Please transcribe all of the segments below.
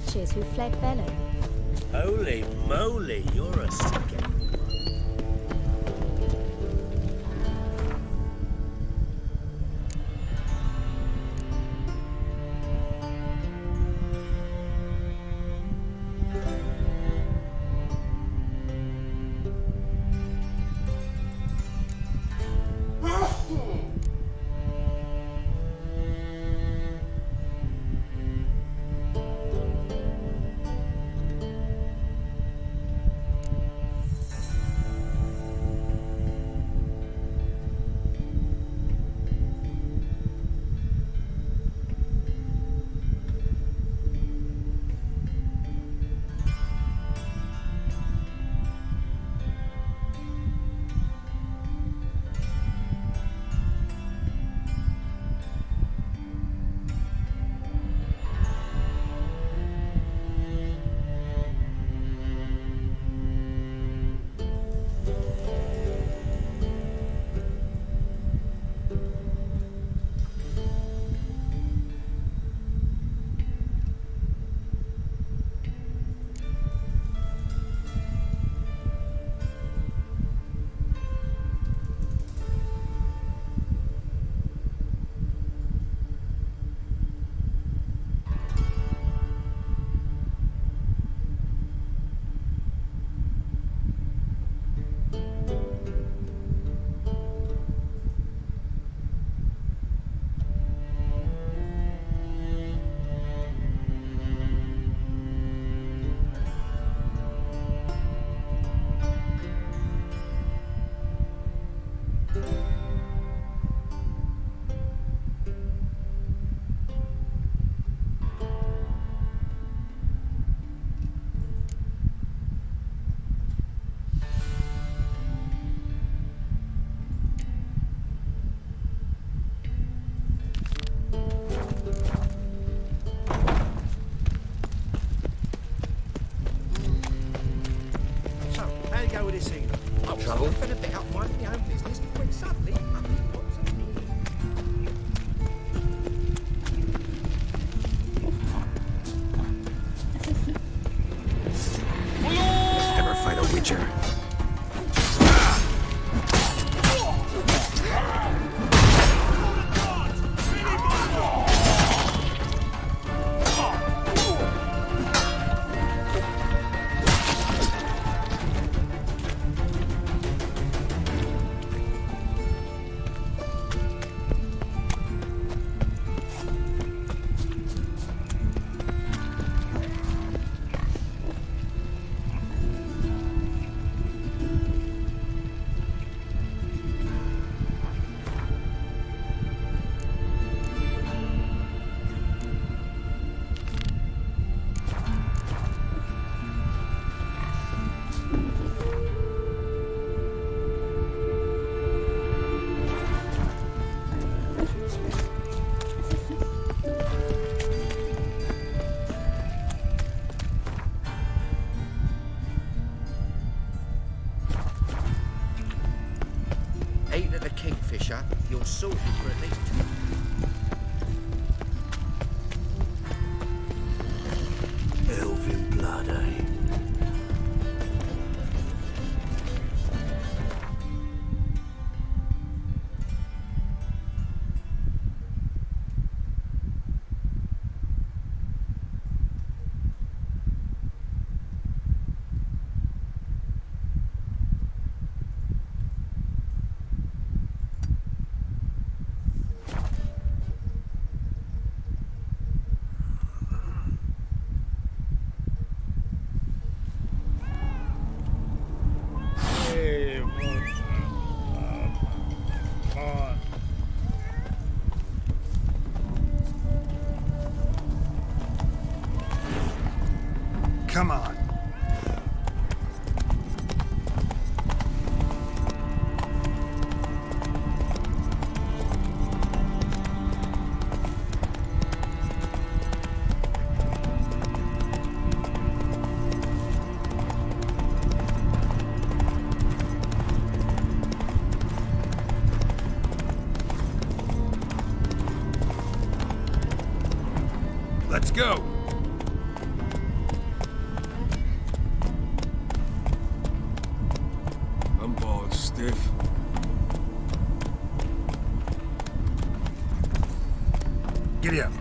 wretches who fled Velen. Holy moly, you're a sick one. Trouble? Been a bit up my own business when suddenly Ever fight a witcher? eating at the Kingfisher, you're sorted for at least 2. Elven blood, eh? Come on. Let's go. Giddy up.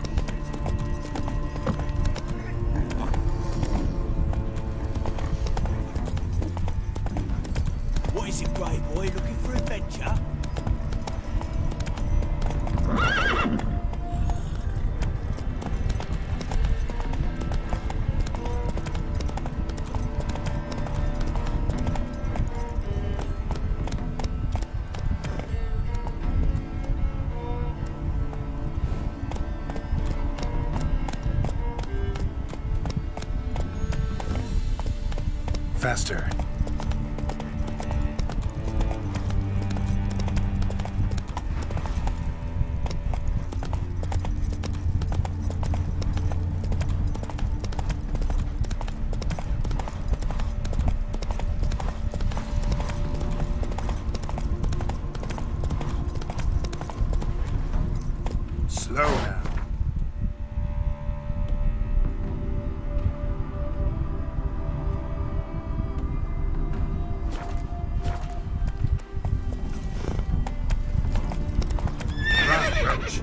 What is it, Grey Boy? Looking for adventure? Faster. Slow now. Run, Roach.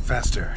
Faster.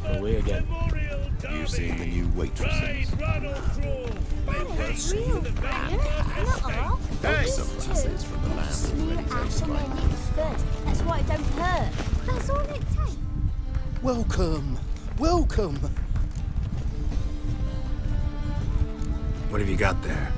What are we again? You seen the new waitresses? Real not Hey! Some lasses from the land Smear already ash tastes on their like. lips first. That's why it don't hurt. That's all it takes. Welcome, welcome. What have you got there?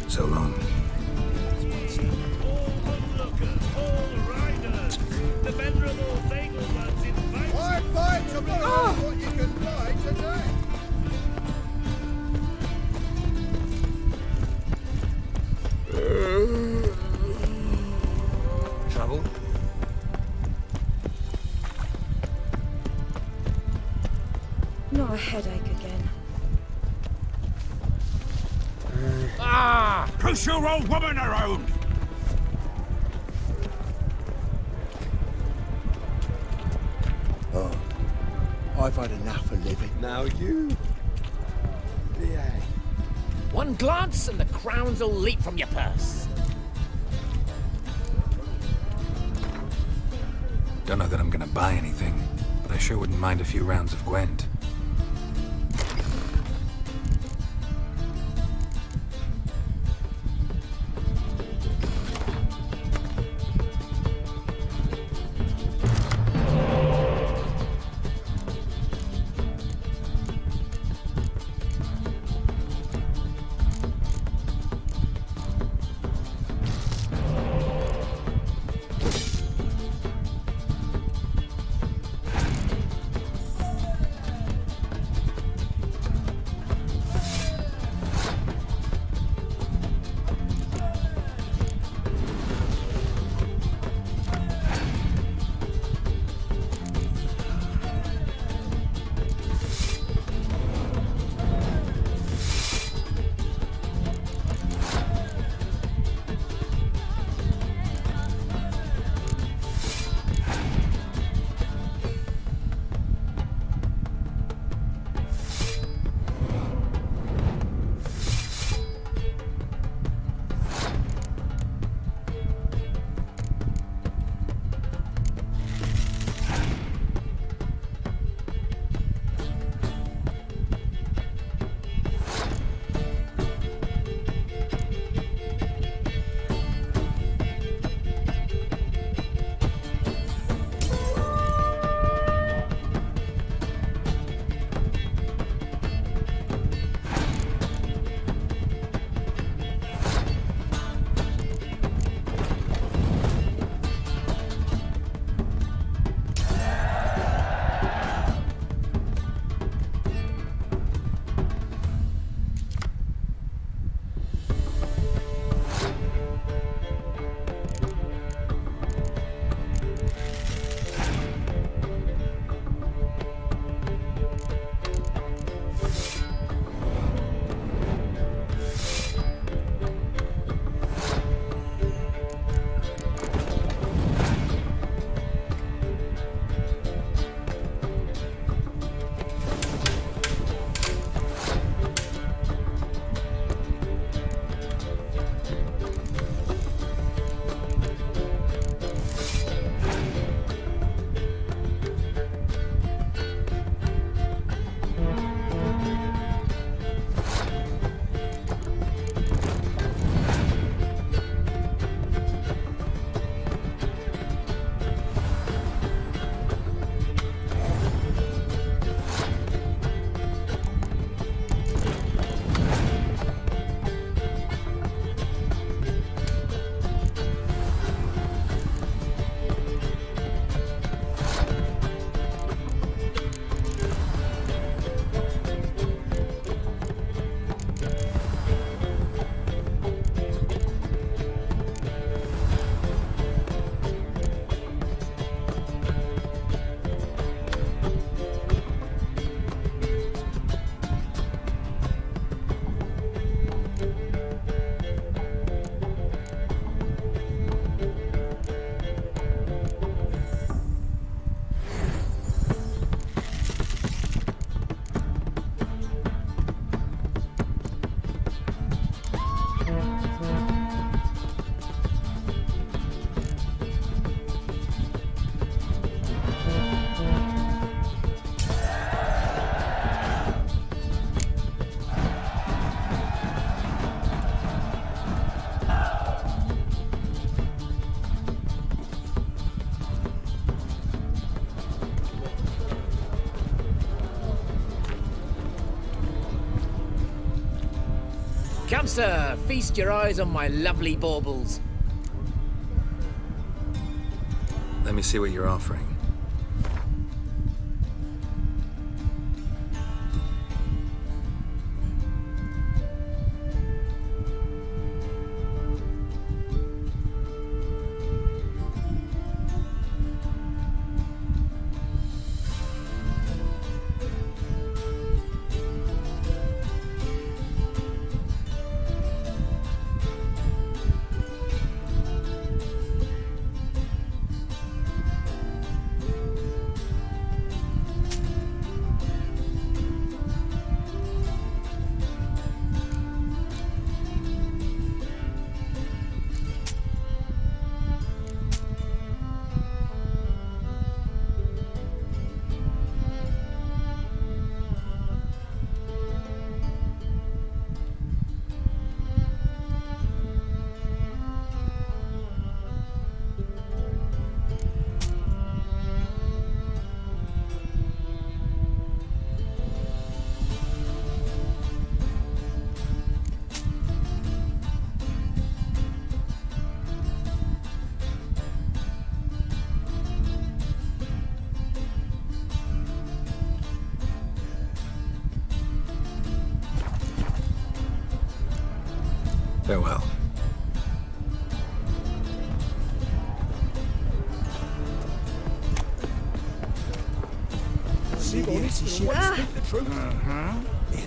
So long. All onlookers, all riders. The venerable Vagelbuds invite Why buy tomorrow what you can buy today? Trouble? Not a headache again. Push your old woman around! I've had enough of living. Now you. Yeah. One glance and the crowns will leap from your purse. Don't know that I'm gonna buy anything, but I sure wouldn't mind a few rounds of Gwent. Come, sir, feast your eyes on my lovely baubles. Let me see what you're offering. Farewell.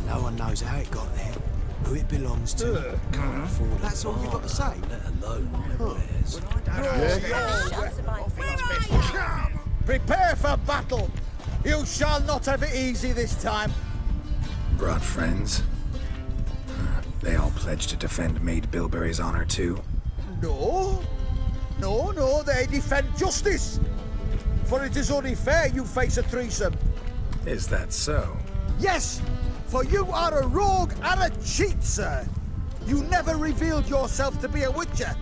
No one knows how it got there, who it belongs to. Can't afford it. That's all you've got to say. Let alone Prepare for battle. You shall not have it easy this time. Brought friends? They all pledged to defend Maid Bilberry's honor too? No. No, they defend justice. For it is only fair you face a threesome. Is that so? Yes, for you are a rogue and a cheat, sir. You never revealed yourself to be a witcher.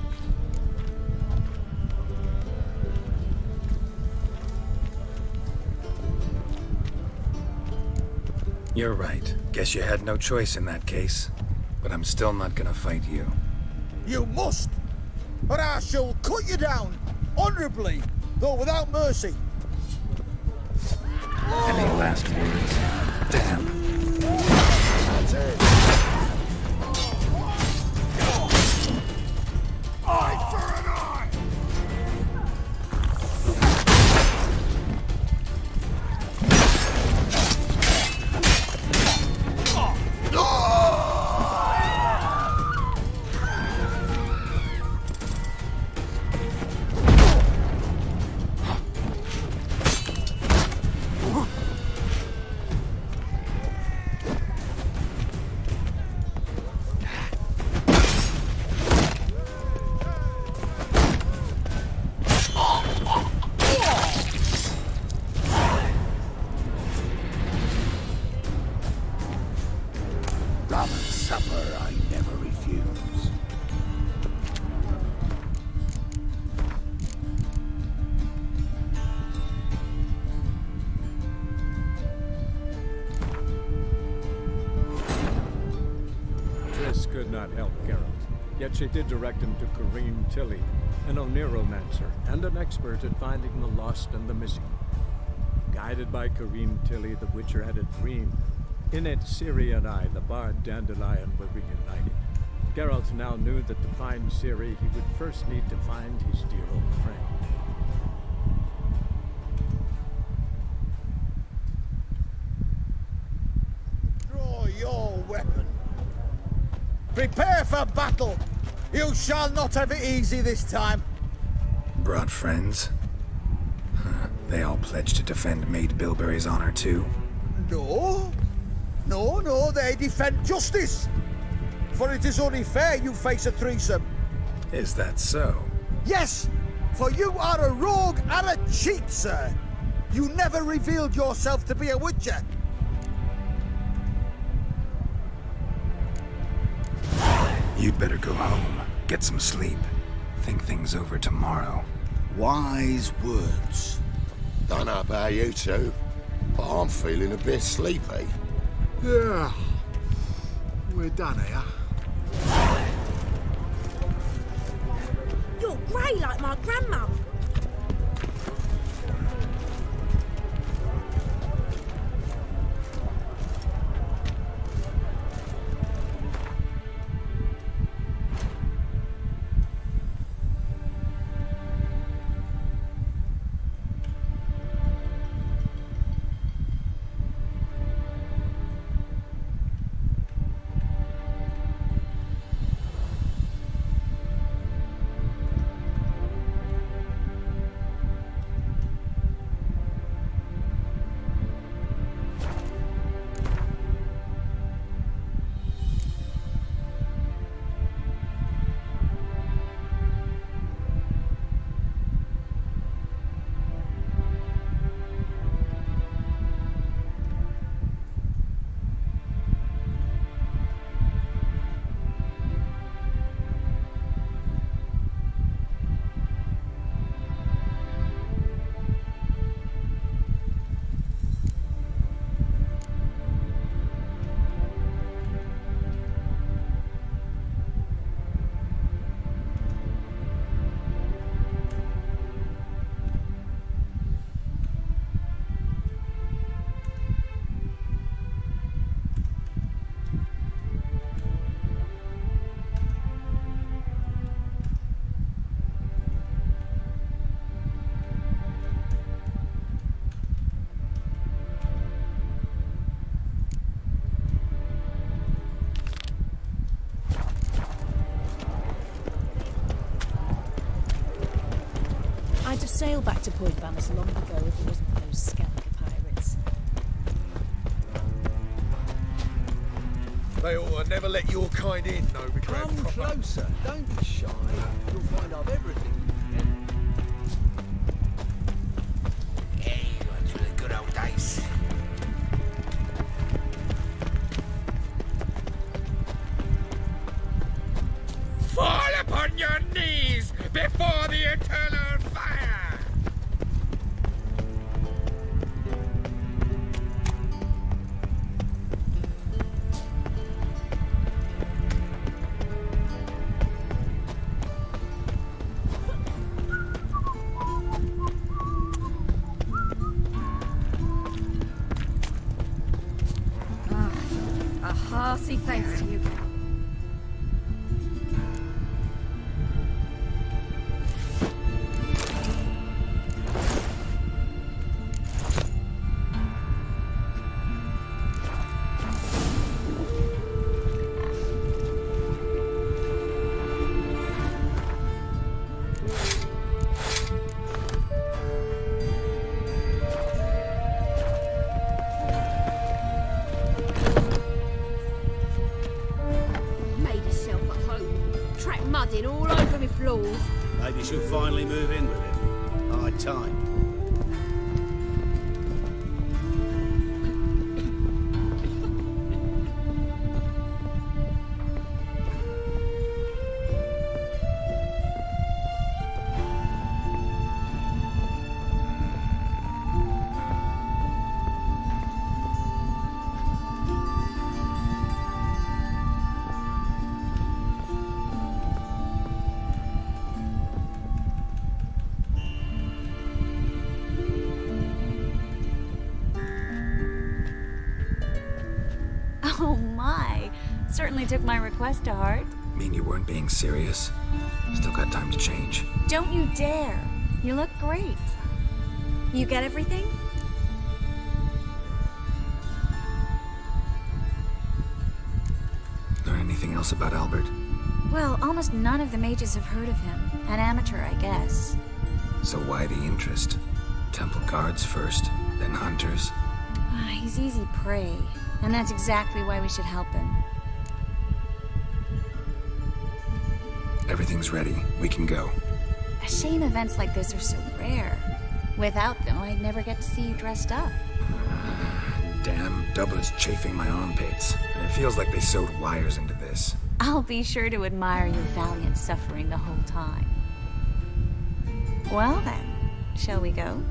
You're right. Guess you had no choice in that case. But I'm still not gonna fight you. You must, or I shall cut you down, honourably, though without mercy. Any last words? Damn. Eye for an eye! Rum and supper I never refuse. Triss could not help Geralt, yet she did direct him to Corrine Tilly, an Oniromancer and an expert at finding the lost and the missing. Guided by Corrine Tilly, the Witcher had a dream. In it, Ciri and I, the bard Dandelion, were reunited. Geralt now knew that to find Ciri, he would first need to find his dear old friend. Draw your weapon. Prepare for battle. You shall not have it easy this time. Brought friends? They all pledged to defend Maid Bilberry's honor too? No, they defend justice. For it is only fair you face a threesome. Is that so? Yes, for you are a rogue and a cheat, sir. You never revealed yourself to be a witcher. You'd better go home, get some sleep, think things over tomorrow. Wise words. Don't know about you two, but I'm feeling a bit sleepy. Yeah. We're done here. You're grey like my grandma. I'd have sailed back to Point Vanis long ago if it wasn't for those Skellige pirates. They ought to never let your kind in, Novigrad. Come closer. Don't be shy. You'll find I've everything. Hey, to the good old days. Fall upon your knees before the eternal fire! A hearty thanks to you. Made yourself at home. Track mudding all over me floors. Maybe she'll finally move in with him. High time. Oh my. Certainly took my request to heart. Mean you weren't being serious? Still got time to change. Don't you dare. You look great. You get everything? Learn anything else about Albert? Well, almost none of the mages have heard of him. An amateur, I guess. So why the interest? Temple guards first, then hunters? He's easy prey. And that's exactly why we should help him. Everything's ready. We can go. A shame events like this are so rare. Without them, I'd never get to see you dressed up. Damn, Dublin is chafing my armpits. And it feels like they sewed wires into this. I'll be sure to admire your valiant suffering the whole time. Well then, shall we go?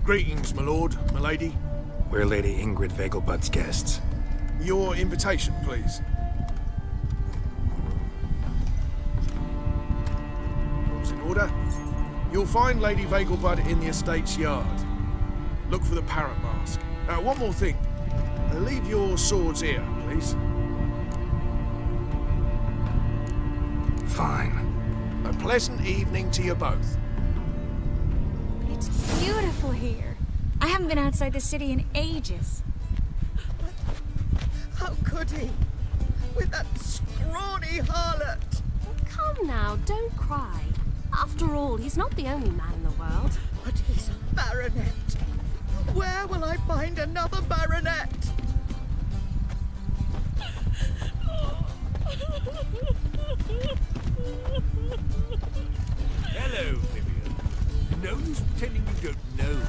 Greetings, my lord, my lady. We're Lady Ingrid Vegelbud's guests. Your invitation, please. All's in order. You'll find Lady Vegelbud in the estate's yard. Look for the parrot mask. One more thing. Leave your swords here, please. Fine. A pleasant evening to you both. It's beautiful here. I haven't been outside the city in ages. How could he? With that scrawny harlot! Come now, don't cry. After all, he's not the only man in the world. But he's a baronet. Where will I find another baronet? Hello, Vivian. No use pretending you don't know me.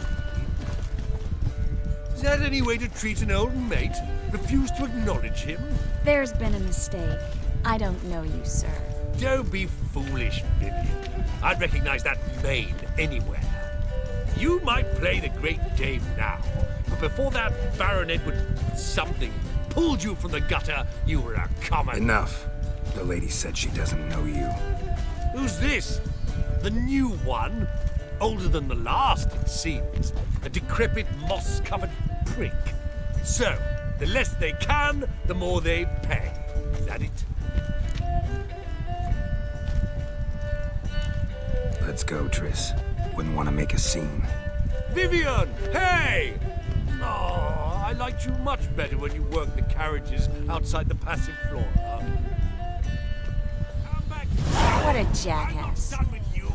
Is that any way to treat an old mate? Refuse to acknowledge him? There's been a mistake. I don't know you, sir. Don't be foolish, Vivian. I'd recognize that mane anywhere. You might play the great dame now, but before that baronet would something pulled you from the gutter, you were a common... Enough. The lady said she doesn't know you. Who's this? The new one? Older than the last, it seems. A decrepit, moss-covered prick. So, the less they can, the more they pay. Is that it? Let's go, Triss. Wouldn't want to make a scene. Vivian! Hey! Oh, I liked you much better when you worked the carriages outside the passive flora. What a jackass. I'm not done with you.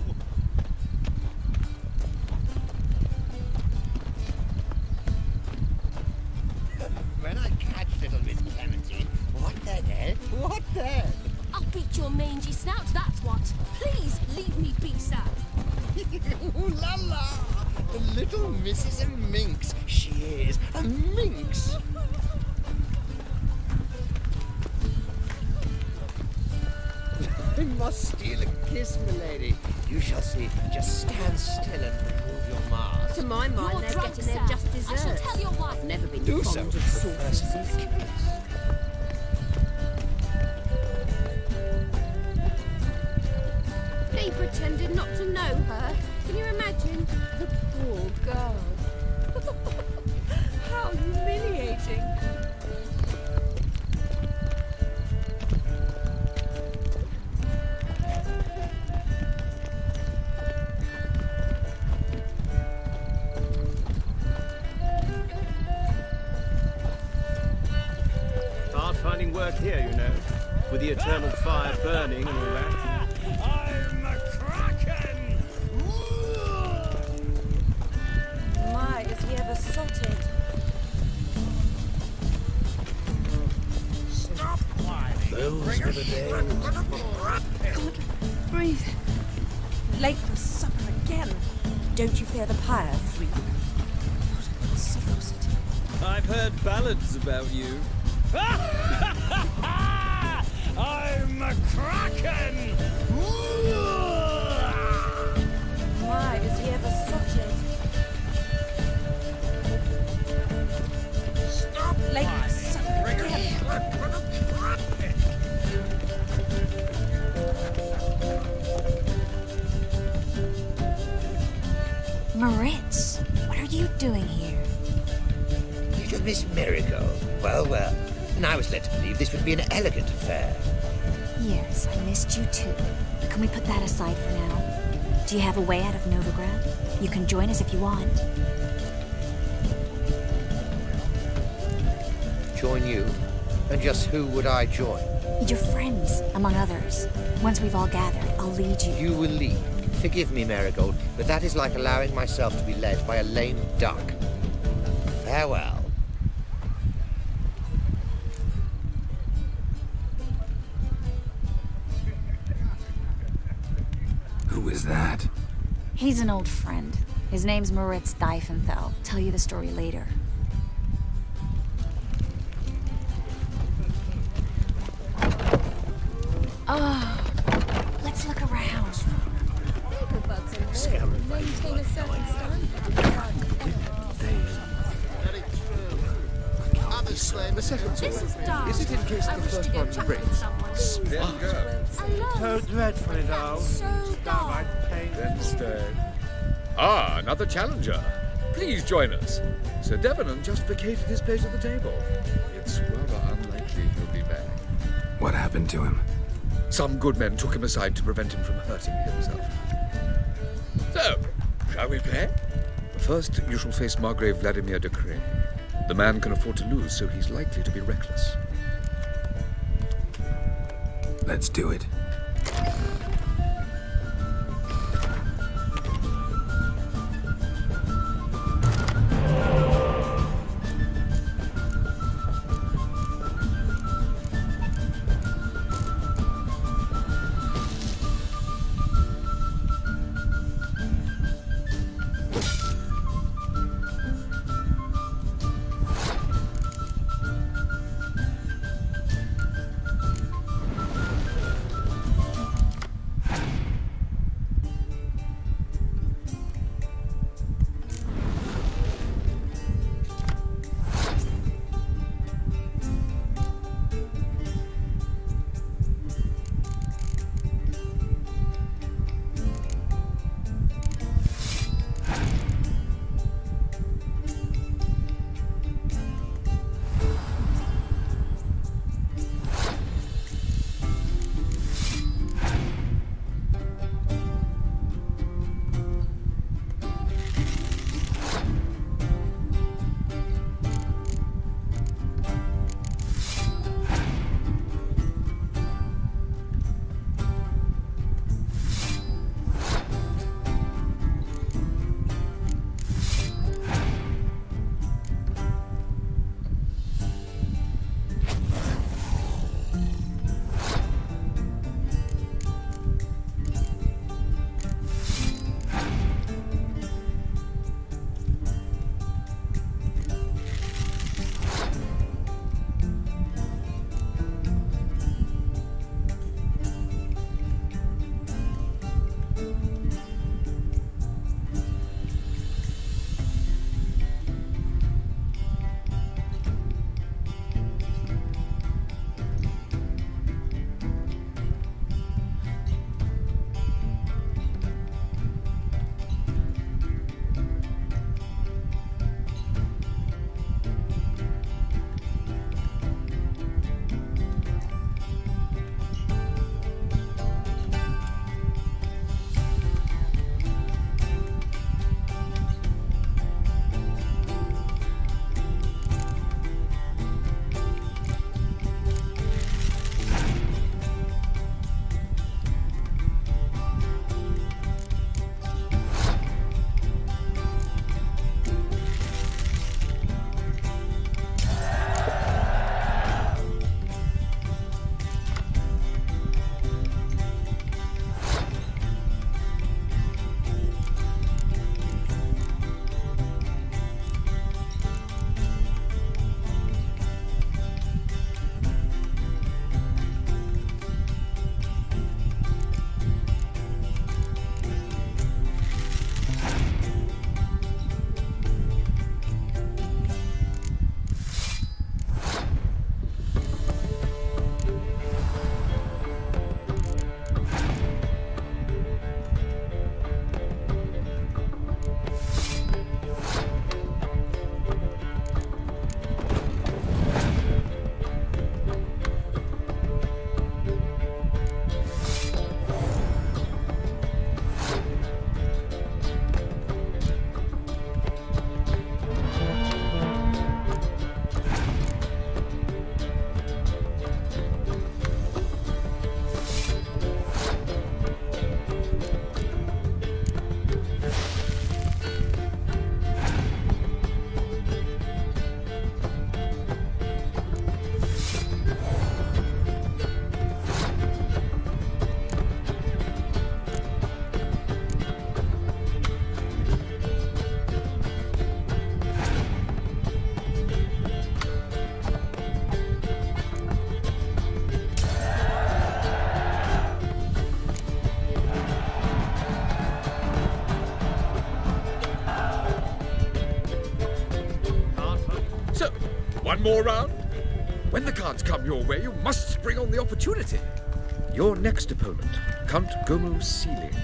When I catch little Miss Clementine, what then, eh? What then? I'll beat your mangy snout, that's what. Please leave me be, sir. Ooh la la! The little Mrs. Minx. She is a minx. I must steal a kiss, milady. You shall see. Just stand still and remove your mask. To my mind, You're they're drunk, getting their sir. just desserts. I shall tell your wife. I've never been Do fond so of first sausages. kiss. He pretended not to know her. Can you imagine? The poor girl. How humiliating. Hard finding work here, you know, with the eternal fire burning and all that. I'm a kraken! My, is he ever sotted? Stop whining! Those were the days. God, breathe. Late for supper again. Don't you fear the pyre, freak? What a curiosity. I've heard ballads about you. I'm a kraken! My, is he ever sotted? Stop Late for whining! supper again. Moritz, what are you doing here? Little Miss Marigold. Well, well. And I was led to believe this would be an elegant affair. Yes, I missed you too. Can we put that aside for now? Do you have a way out of Novigrad? You can join us if you want. Join you? And just who would I join? Your friends, among others. Once we've all gathered, I'll lead you. You will lead. Forgive me, Marigold, but that is like allowing myself to be led by a lame duck. Farewell. Who is that? He's an old friend. His name's Moritz Diefenthal. Tell you the story later. Oh, let's look around. Bugs and maintain a certain standard. second sword. This is dark. Is it in case I the wish to first go one chat breaks? with someone. Smart. So dreadfully dull. So dull. Then stay. Ah, another challenger. Please join us. Sir Devenant just vacated his place at the table. It's rather unlikely he'll be back. What happened to him? Some good men took him aside to prevent him from hurting himself. So, shall we play? First, you shall face Margrave Vladimir de Cray. The man can afford to lose, so he's likely to be reckless. Let's do it. One more round? When the cards come your way, you must spring on the opportunity. Your next opponent, Count Gomo Sealing.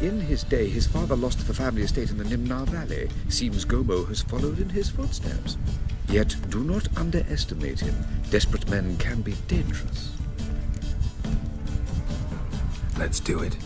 In his day, his father lost the family estate in the Nimnar Valley. Seems Gomo has followed in his footsteps. Yet do not underestimate him. Desperate men can be dangerous. Let's do it.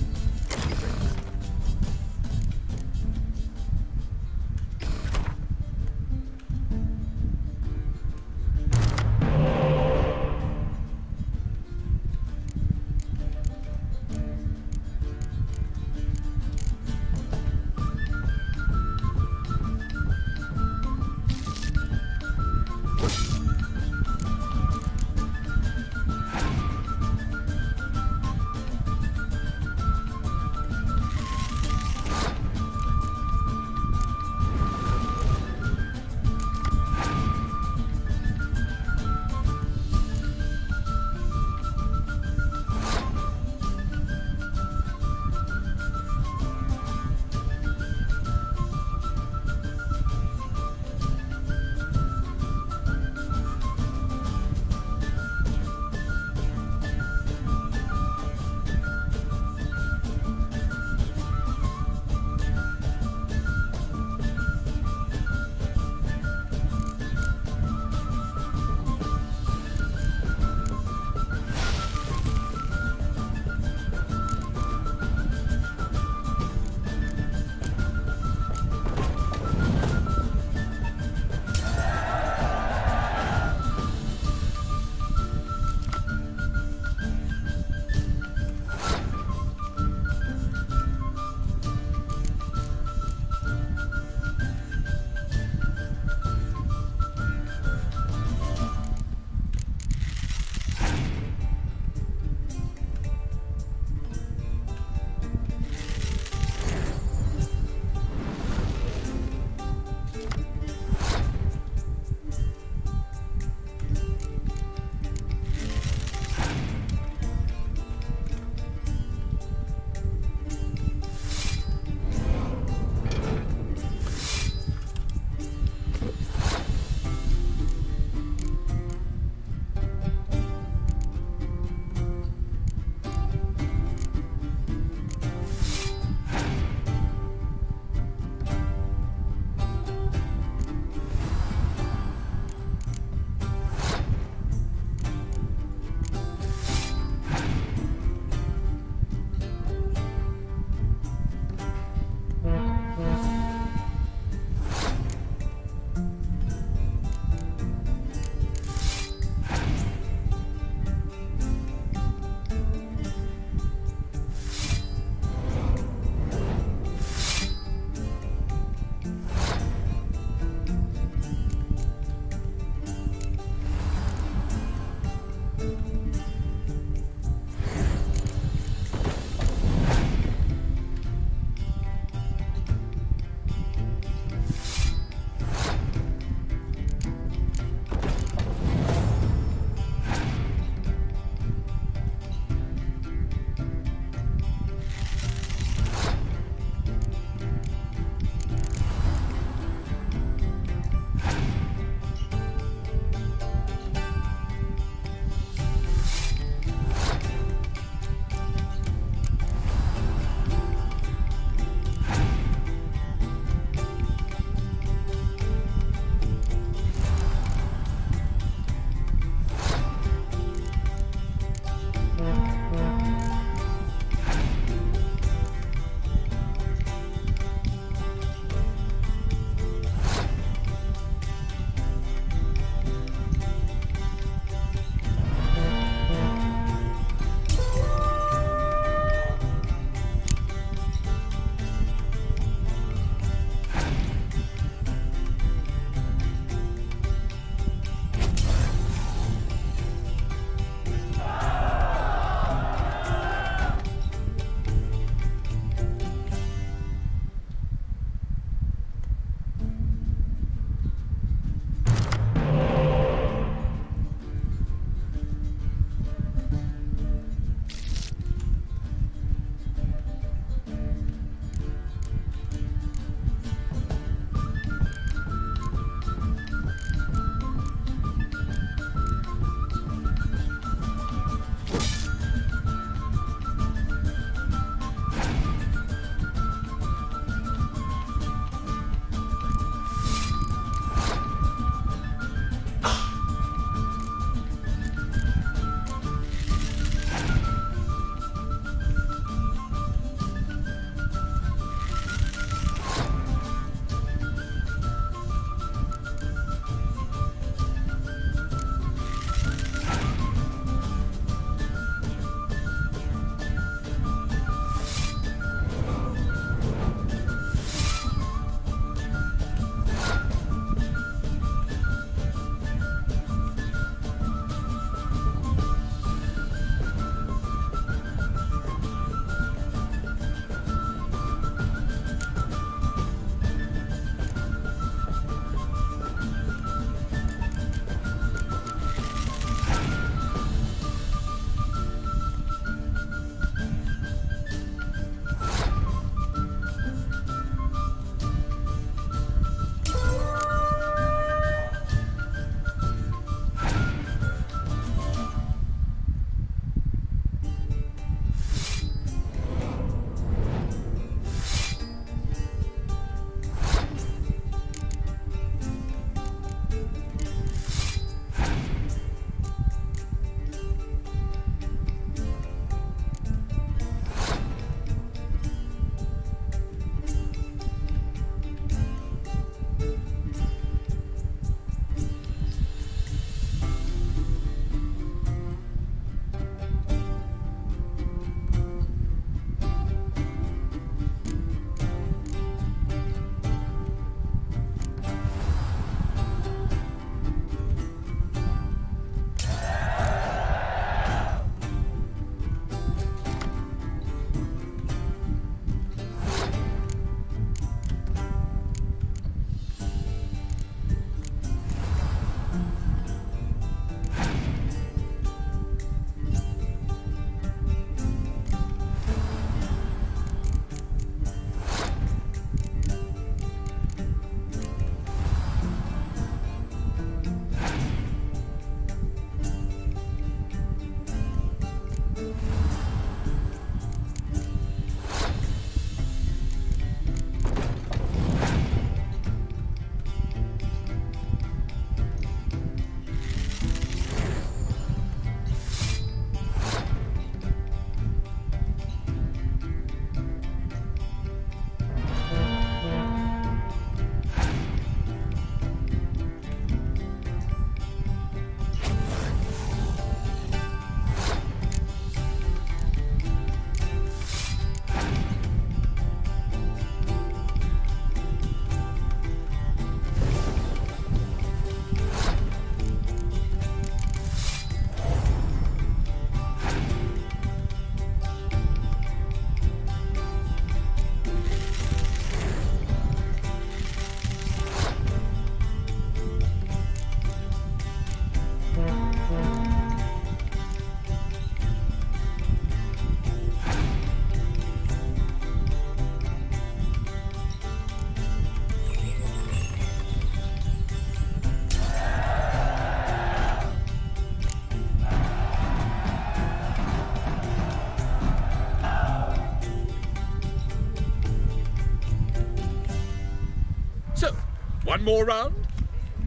One more round?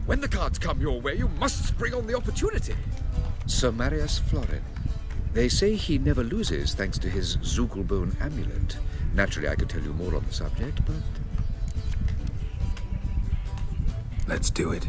When the cards come your way, you must spring on the opportunity. Sir Marius Florin. They say he never loses thanks to his Zugelbone amulet. Naturally, I could tell you more on the subject, but... Let's do it.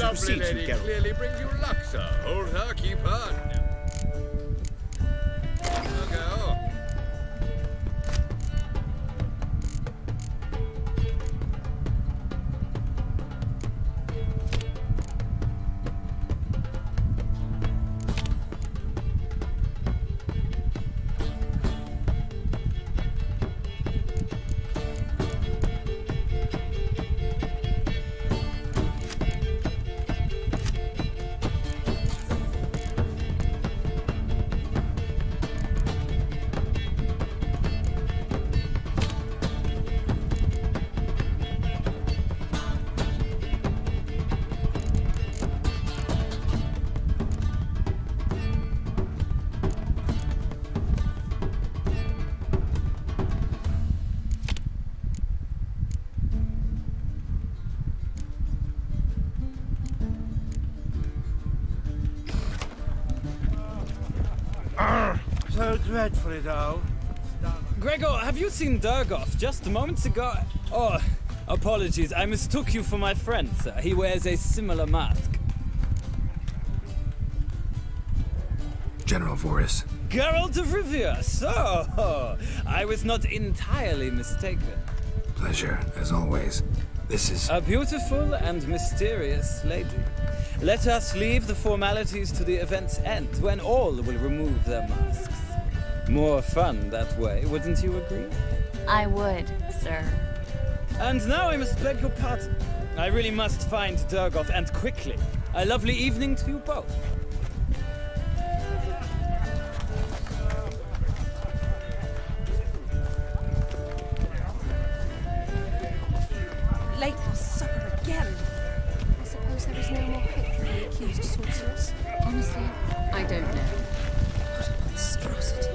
lovely proceed to, lady Geralt? clearly brings you luck, sir. Hold her, keep her. Go. So dreadfully dull. Gregor, have you seen Durgoff just moments ago? Oh, apologies. I mistook you for my friend, sir. He wears a similar mask. General Voris. Geralt of Rivia. So, I was not entirely mistaken. Pleasure, as always. This is... A beautiful and mysterious lady. Let us leave the formalities to the event's end, when all will remove their masks. More fun that way, wouldn't you agree? I would, sir. And now I must beg your pardon. I really must find Durgoff, and quickly. A lovely evening to you both. Late for supper again. I suppose there is no more hope for the accused sorceress. Honestly, I don't know. What a monstrosity.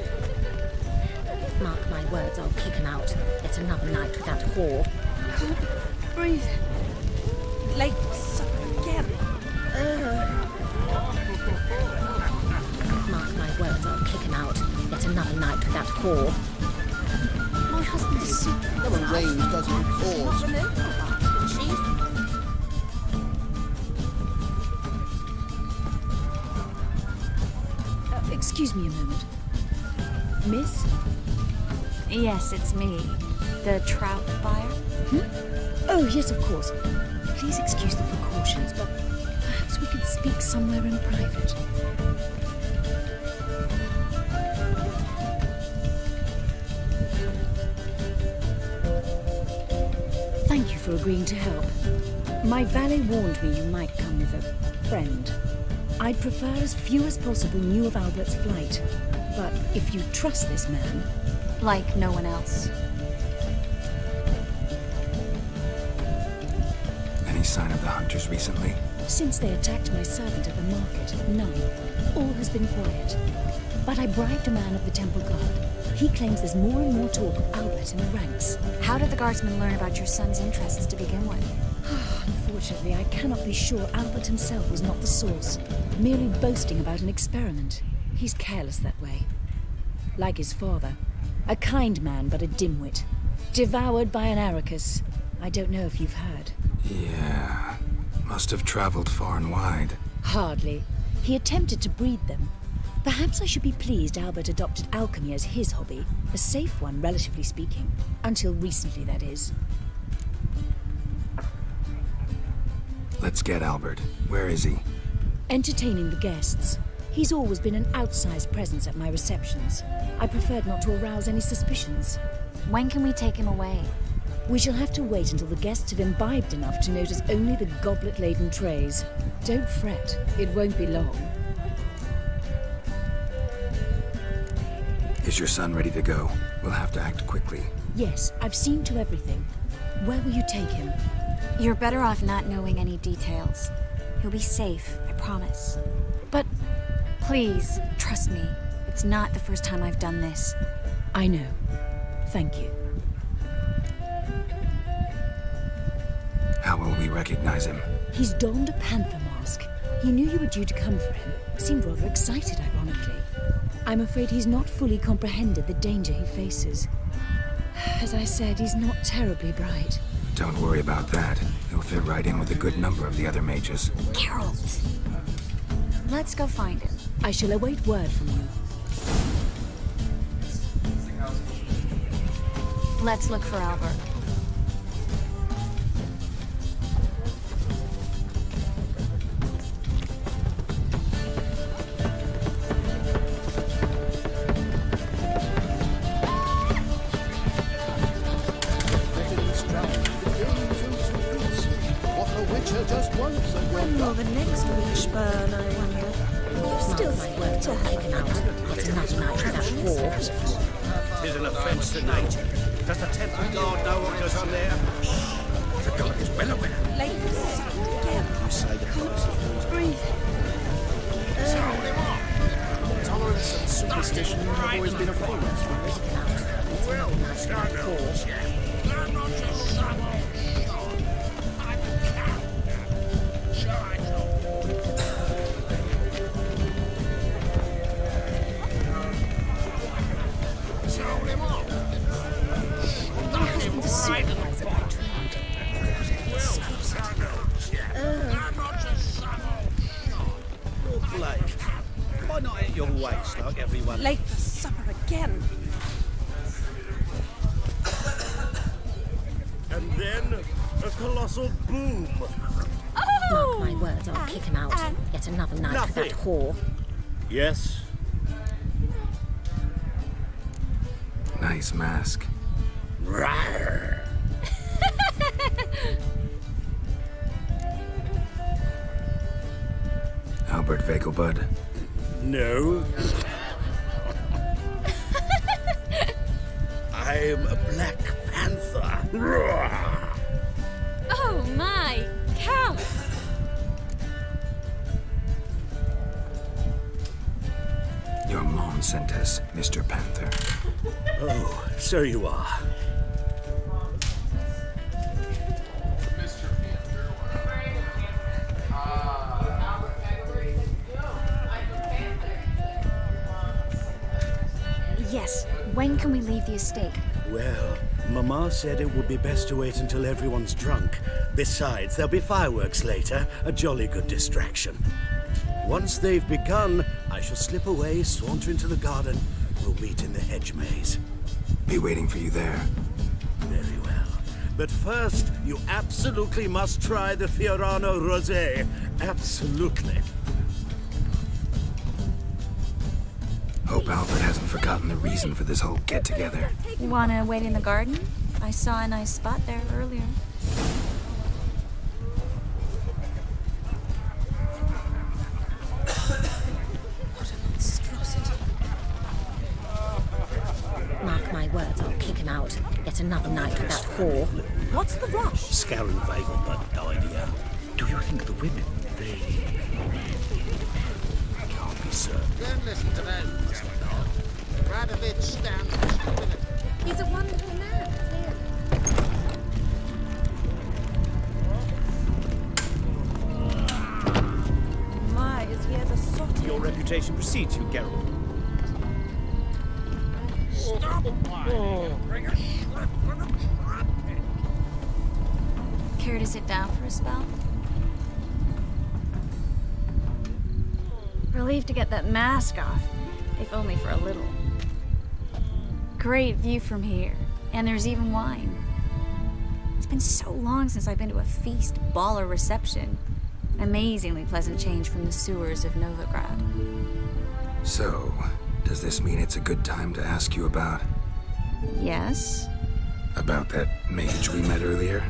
Mark my words, I'll kick him out. It's another night with that whore. Breathe. Late for supper again. Mark my words, I'll kick him out. It's another night with that whore. My husband is sick. No one range doesn't cause. Excuse me a moment. Miss? Yes, it's me. The trout buyer? Oh, yes, of course. Please excuse the precautions, but perhaps we could speak somewhere in private. Thank you for agreeing to help. My valet warned me you might come with a friend. I'd prefer as few as possible knew of Albert's flight. But if you trust this man... Like no one else. Any sign of the hunters recently? Since they attacked my servant at the market, none. All has been quiet. But I bribed a man of the Temple Guard. He claims there's more and more talk of Albert in the ranks. How did the guardsmen learn about your son's interests to begin with? Unfortunately, I cannot be sure Albert himself was not the source. Merely boasting about an experiment. He's careless that way. Like his father. A kind man, but a dimwit. Devoured by an Arrakis. I don't know if you've heard. Yeah. Must have traveled far and wide. Hardly. He attempted to breed them. Perhaps I should be pleased Albert adopted alchemy as his hobby. A safe one, relatively speaking. Until recently, that is. Let's get Albert. Where is he? Entertaining the guests. He's always been an outsized presence at my receptions. I preferred not to arouse any suspicions. When can we take him away? We shall have to wait until the guests have imbibed enough to notice only the goblet-laden trays. Don't fret, it won't be long. Is your son ready to go? We'll have to act quickly. Yes, I've seen to everything. Where will you take him? You're better off not knowing any details. He'll be safe, I promise. But... Please, trust me. It's not the first time I've done this. I know. Thank you. How will we recognize him? He's donned a panther mask. He knew you were due to come for him. Seemed rather excited, ironically. I'm afraid he's not fully comprehended the danger he faces. As I said, he's not terribly bright. Don't worry about that. He'll fit right in with a good number of the other mages. Geralt! Let's go find him. I shall await word from you. Let's look for Albert. When will the next wish burn, I wonder? Still speak to her. It's another night without war. Tis an offence to nature. Does the temple guard know what goes on there? The guard is well aware. Late for supper again. You say the policy. Breathe. Tolerance and superstition have always been a fool. Well, I'm not just someone. I'm a coward. Sure I sold him off. My husband's a supervisor by trade. I'm not just someone. Your blade. Why not at your waist like everyone? Late for supper again. And then a colossal boom. Mark my words, I'll kick him out. Yet another night with that whore. Yes. Nice mask. Rawr. Albert Vegelbud. No. I'm a Black Panther. Rawr. Oh my! Cal! Your mom sent us, Mr. Panther. Oh, so you are. Yes. When can we leave the estate? Well, Mama said it would be best to wait until everyone's drunk. Besides, there'll be fireworks later, a jolly good distraction. Once they've begun, I shall slip away, saunter into the garden. We'll meet in the hedge maze. Be waiting for you there. Very well. But first, you absolutely must try the Fiorano Rosé. Absolutely. Hope Albert hasn't forgotten the reason for this whole get-together. Wanna wait in the garden? I saw a nice spot there earlier. What a monstrosity. Mark my words, I'll kick him out. Yet another night with that whore. What's the rush? Scaron Vegelbud died here. Do you think the women, they... Can't be certain. Don't listen to them. Radovich stands for stupidity. He's a wonderful man, clearly. My, is he as a sot? Your reputation precedes you, Geralt. Stop whining and bring a shrimp for the trumpet. Care to sit down for a spell? Relieved to get that mask off, if only for a little. Great view from here, and there's even wine. It's been so long since I've been to a feast, ball, or reception. Amazingly pleasant change from the sewers of Novigrad. So, does this mean it's a good time to ask you about... Yes? About that mage we met earlier?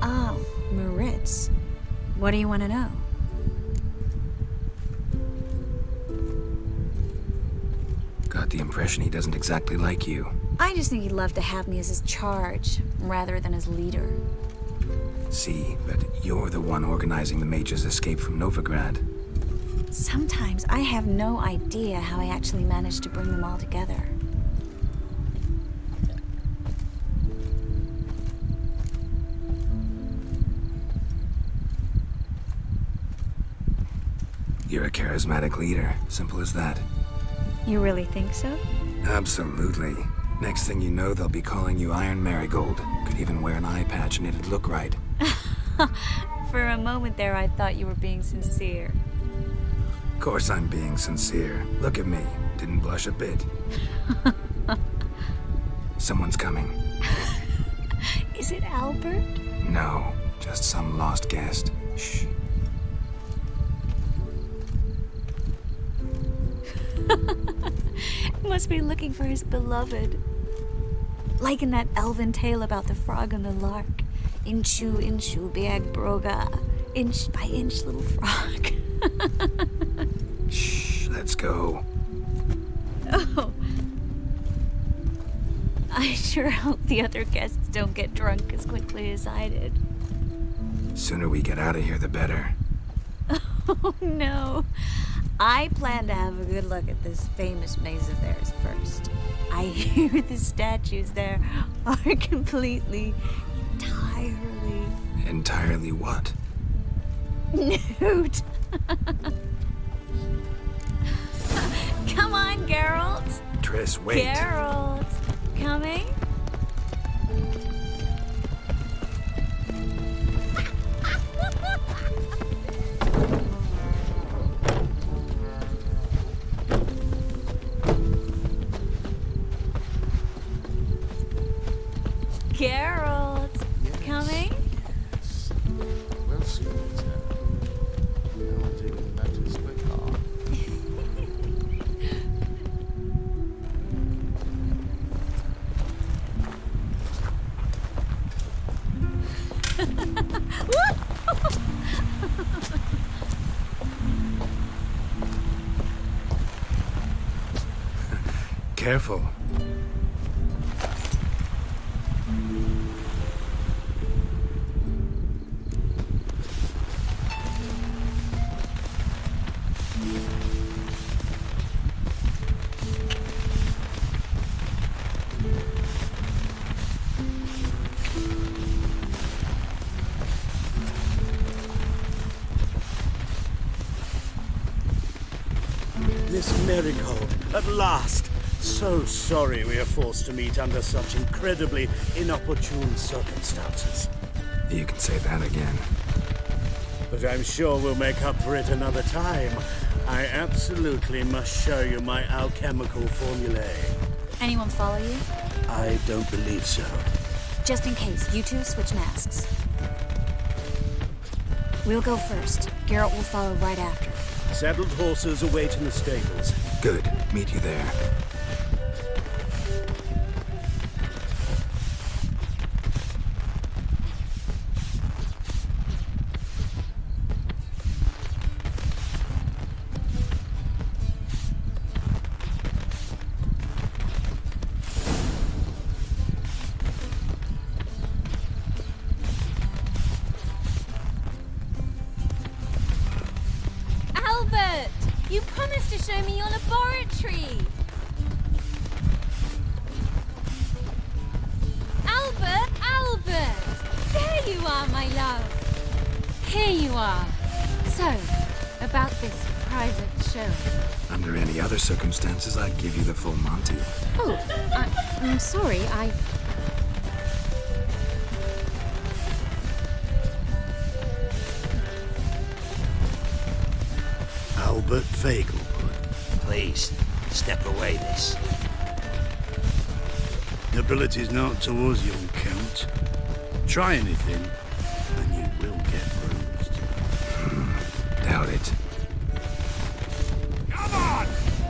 Oh, Moritz. What do you want to know? Got the impression he doesn't exactly like you. I just think he'd love to have me as his charge, rather than as leader. See, but you're the one organizing the mage's escape from Novigrad. Sometimes I have no idea how I actually managed to bring them all together. You're a charismatic leader, simple as that. You really think so? Absolutely. Next thing you know, they'll be calling you Iron Marigold. Could even wear an eye patch and it'd look right. For a moment there, I thought you were being sincere. Of course I'm being sincere. Look at me. Didn't blush a bit. Someone's coming. Is it Albert? No, just some lost guest. Shh. Must be looking for his beloved. Like in that elven tale about the frog and the lark. Inchu, inchu, biag broga. Inch by inch, little frog. Shh, let's go. Oh. I sure hope the other guests don't get drunk as quickly as I did. Sooner we get out of here, the better. Oh, no. I plan to have a good look at this famous maze of theirs first. I hear the statues there are entirely... Entirely what? Nude. Come on, Geralt. Triss, wait. Geralt. Coming? Geralt. Coming? We'll see later. No, I didn't notice the car. Careful. Miss Marigold, at last! So sorry we are forced to meet under such incredibly inopportune circumstances. You can say that again. But I'm sure we'll make up for it another time. I absolutely must show you my alchemical formulae. Anyone follow you? I don't believe so. Just in case, you two switch masks. We'll go first. Geralt will follow right after. Saddled horses await in the stables. Good. Meet you there. Albert! You promised to show me your laboratory! Albert! Albert! There you are, my love! Here you are. So, about this private show. Under any other circumstances, I'd give you the full Monty. Oh, I'm sorry, Albert Vegelbud. Please, step away, miss. Nobility's not towards young Count. Try anything, and you will get bruised. Doubt it. Come on!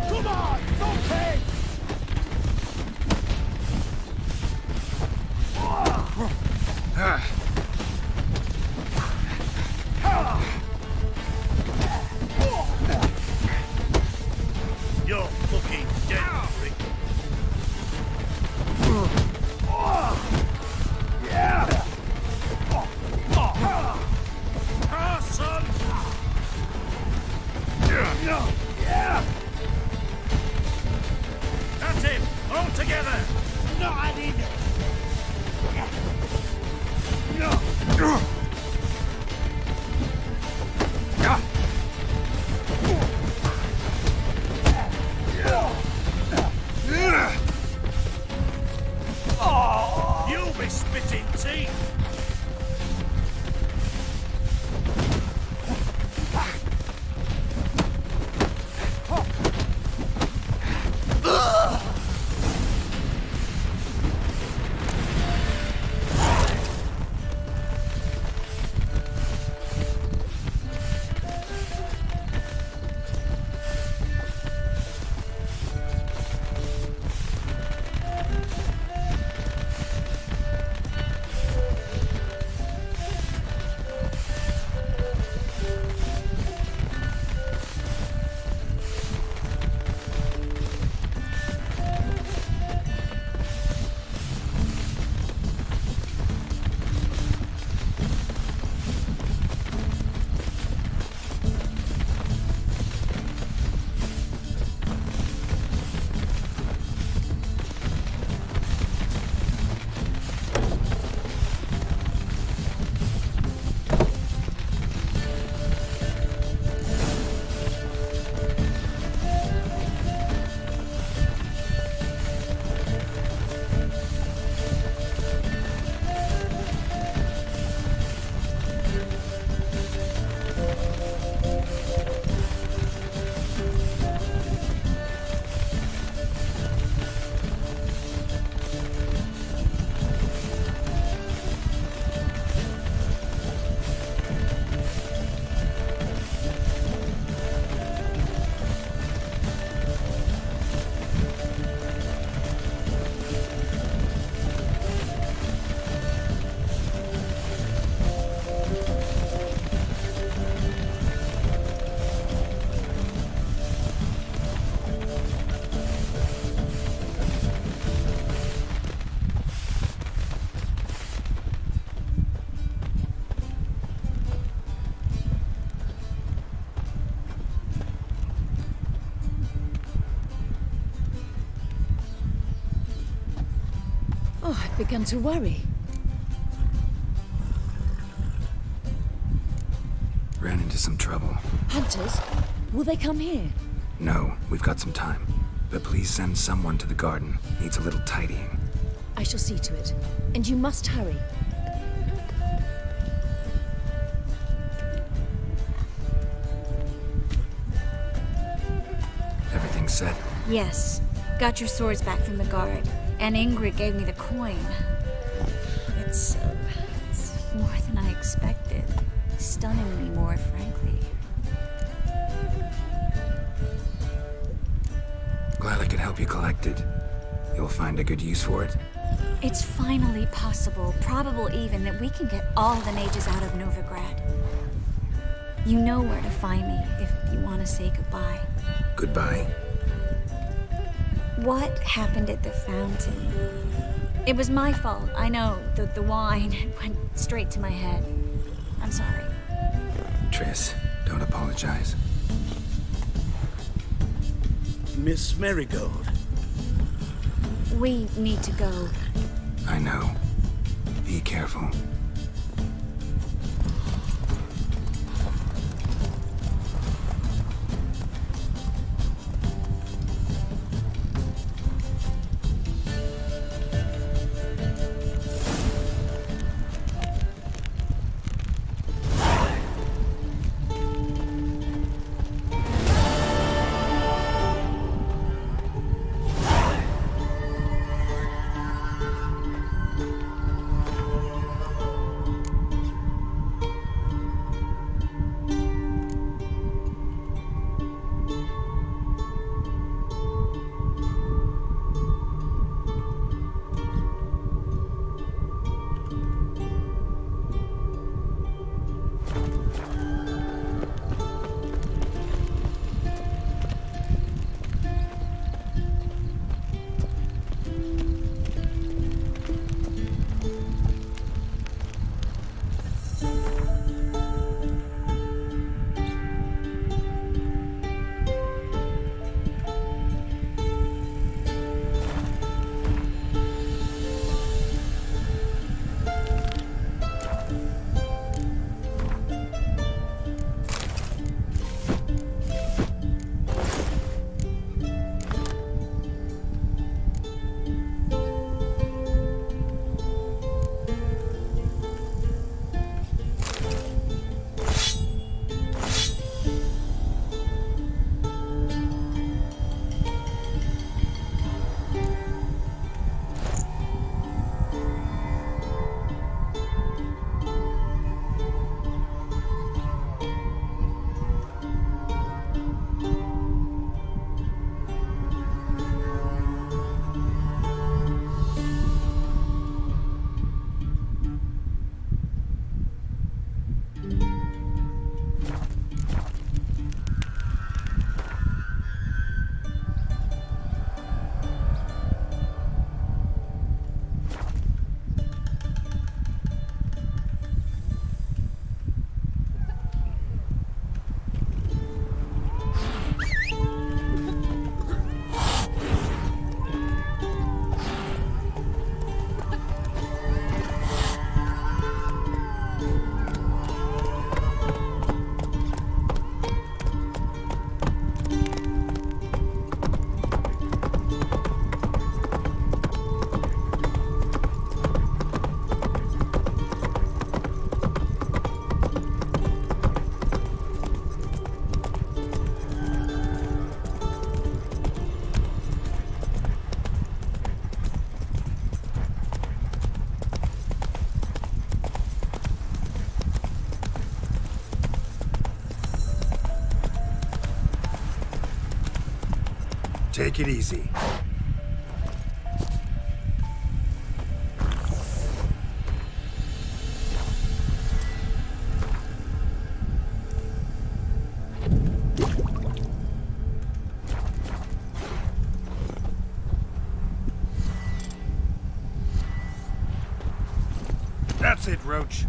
Come on! Don't pay! You're fucking dead, freak. Yeah! Son! Yeah! That's him! All together! No, I need it! You'll be spitting teeth! Oh, I began to worry. Ran into some trouble. Hunters? Will they come here? No, we've got some time. But please send someone to the garden. Needs a little tidying. I shall see to it. And you must hurry. Everything set? Yes. Got your swords back from the guard. And Ingrid gave me the coin. It's more than I expected. Stunningly more, frankly. Glad I could help you collect it. You'll find a good use for it. It's finally possible, probable even, that we can get all the mages out of Novigrad. You know where to find me if you want to say goodbye. Goodbye. What happened at the fountain? It was my fault, I know. The wine went straight to my head. I'm sorry. Triss, don't apologize. Miss Marigold. We need to go. I know. Be careful. Take it easy. That's it, Roach.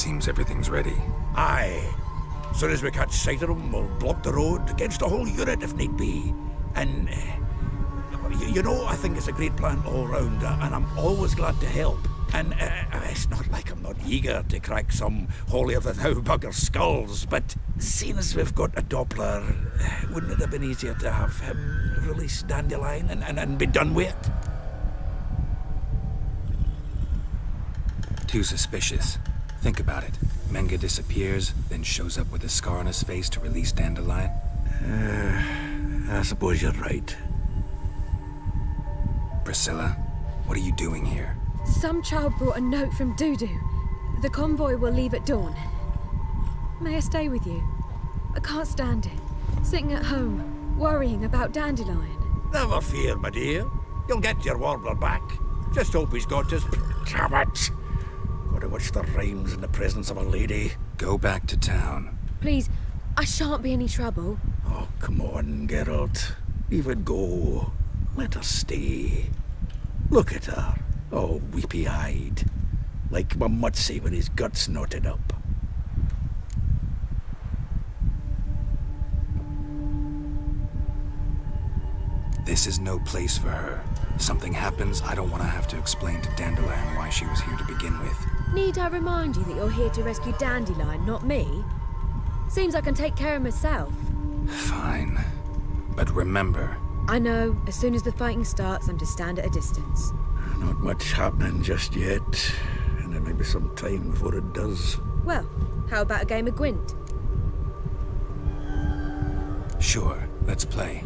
Seems everything's ready. Aye. Soon as we catch sight of them, we'll block the road against the whole unit if need be. And, you know, I think it's a great plan all round, and I'm always glad to help. And it's not like I'm not eager to crack some holier-than-thou bugger skulls, but seeing as we've got a Doppler, wouldn't it have been easier to have him release Dandelion and be done with it? Too suspicious. Think about it. Menga disappears, then shows up with a scar on his face to release Dandelion. I suppose you're right. Priscilla, what are you doing here? Some child brought a note from Dudu. The convoy will leave at dawn. May I stay with you? I can't stand it. Sitting at home, worrying about Dandelion. Never fear, my dear. You'll get your warbler back. Just hope he's got his... Damn it! Gotta watch the rhymes in the presence of a lady. Go back to town. Please, I shan't be any trouble. Oh, come on, Geralt. Leave it go. Let her stay. Look at her. Oh, weepy-eyed. Like my Mutsy with his guts knotted up. This is no place for her. Something happens, I don't want to have to explain to Dandelion why she was here to begin with. Need I remind you that you're here to rescue Dandelion, not me? Seems I can take care of myself. Fine. But remember... I know. As soon as the fighting starts, I'm to stand at a distance. Not much happening just yet. And there may be some time before it does. Well, how about a game of Gwent? Sure, let's play.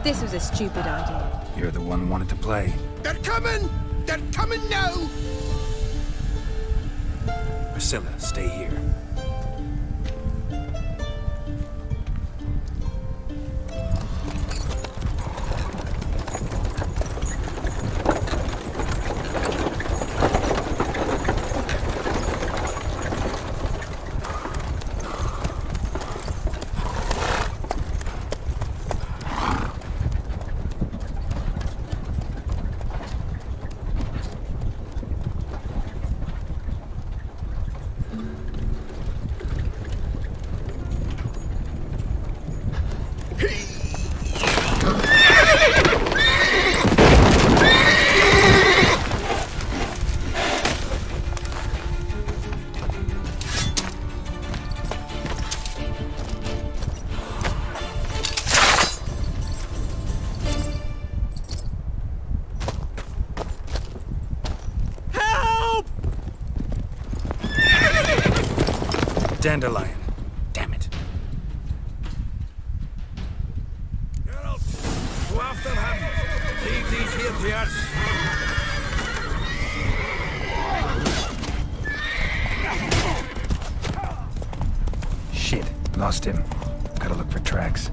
This was a stupid idea. You're the one who wanted to play. They're coming! They're coming now! Priscilla, stay here. Dandelion. Damn it. Geralt, go after him. Leave these here to us. Shit. Lost him. Gotta look for tracks.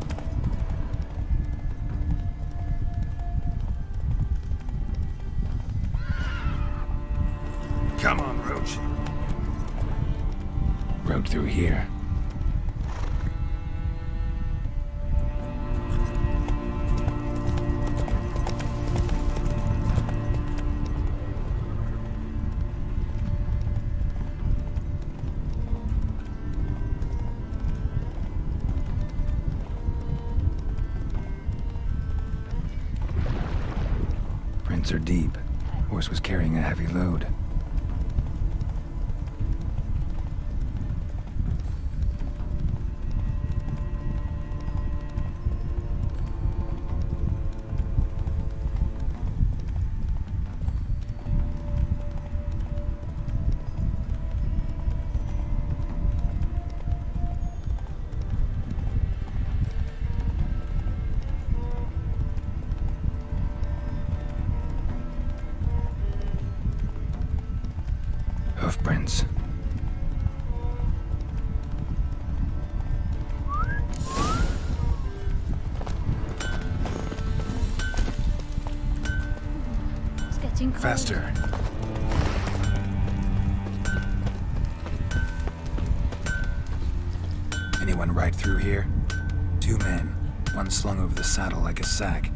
Come on, Roach. Road through here. Prints are deep. Horse was carrying a heavy load. Hoofprints. It's getting cold. Faster. Anyone ride through here? 2 men. One slung over the saddle like a sack.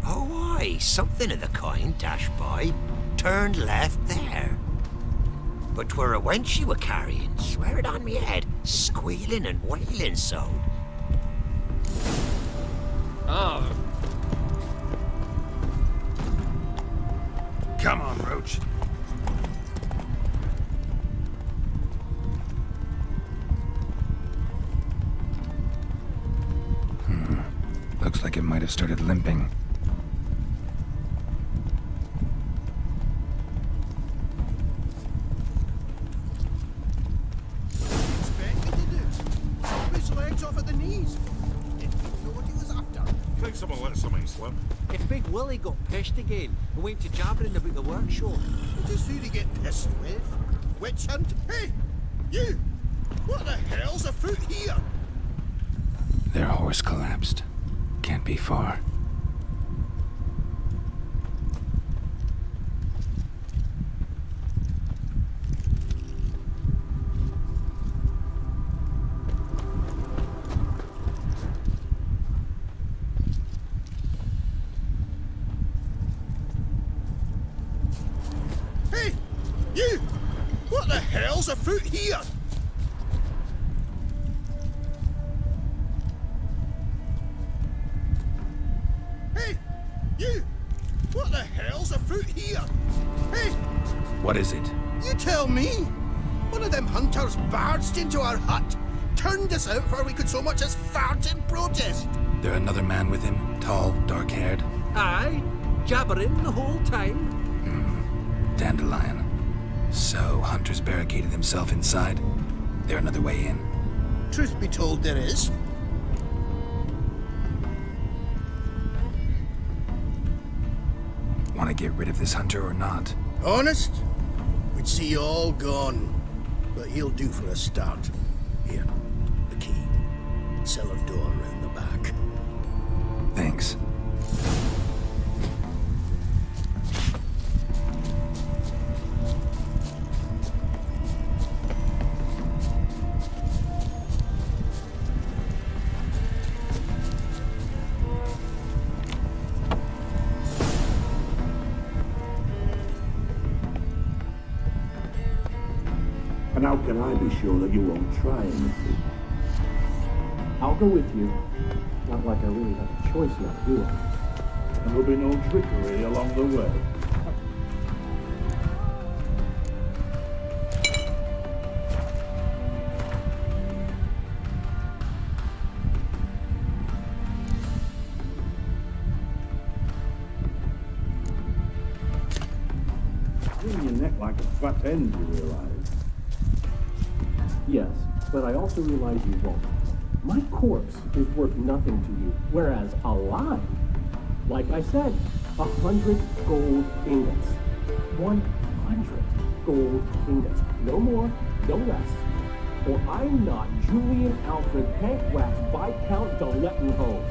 Oh, aye, something of the kind dashed by. Turned left there. But 'twere a wench you were carrying, swear it on me head, squealing and wailing so. Oh. Come on, Roach. Looks like it might have started limping. Think someone let something slip. If Big Willie got pissed again and went to jabbering about the workshop. Just who to get pissed with? Witch hunt? Hey! You! What the hell's afoot here? Their horse collapsed. Can't be far. Hey! You! What the hell's afoot here? Hey! You! What the hell's afoot here? Hey! What is it? You tell me! One of them hunters barged into our hut, turned us out before we could so much as fart in protest. There another man with him? Tall, dark-haired? Aye, jabbering the whole time. Dandelion. So, Hunter's barricaded himself inside? There another way in? Truth be told, there is. want to get rid of this hunter or not. Honest? We'd see you all gone. But he'll do for a start. Here, the key. Cellar door round the back. Thanks. And how can I be sure that you won't try anything? I'll go with you. Not like I really have a choice now, do I? And there'll be no trickery along the way. Wring your neck like a fat end, you realize? Yes, but I also realize you won't. My corpse is worth nothing to you, whereas alive, like I said, 100 gold ingots. 100 gold ingots. No more, no less. Or I'm not Julian Alfred Pankwax Viscount de Lettenhove.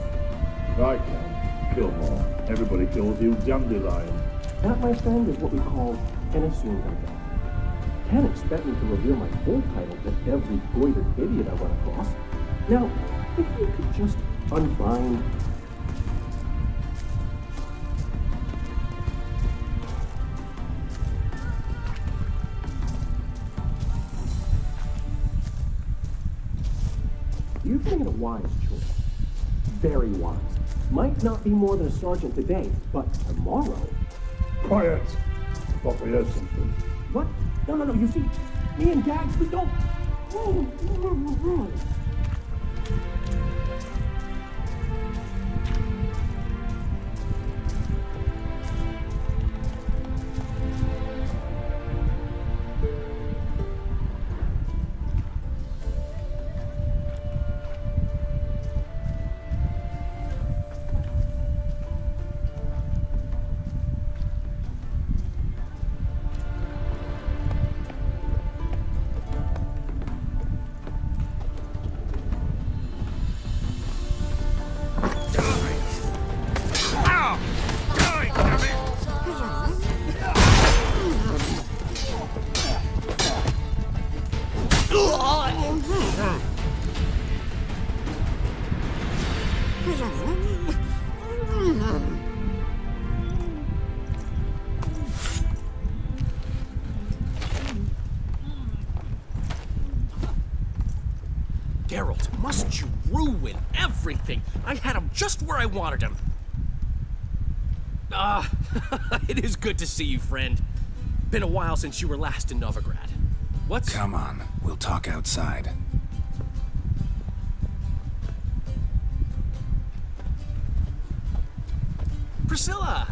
Viscount, kill them all. Everybody kills you, Dandelion. That, my friend, is what we call an assumed identity. Can't expect me to reveal my full title to every goitered idiot I run across. Now, if you could just unbind... You've made a wise choice. Very wise. Might not be more than a sergeant today, but tomorrow... Quiet! I thought we heard something. What? No, you see, me and Gags, we don't... Geralt, must you ruin everything? I had him just where I wanted him. It is good to see you, friend. Been a while since you were last in Novigrad. What's... Come on, we'll talk outside. Priscilla!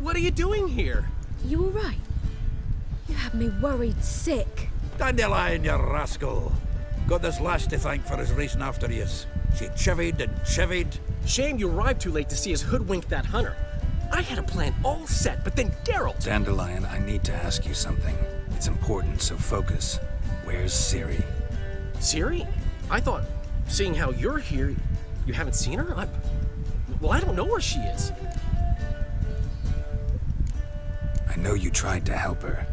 What are you doing here? You all right? You had me worried sick. Dandelion, you rascal. Got this lass to thank for his racing after yous. She chivied and chivied. Shame you arrived too late to see us hoodwink that hunter. I had a plan all set, but then Geralt... Dandelion, I need to ask you something. It's important, so focus. Where's Ciri? Ciri? I thought, seeing how you're here, you haven't seen her? Well, I don't know where she is. I know you tried to help her.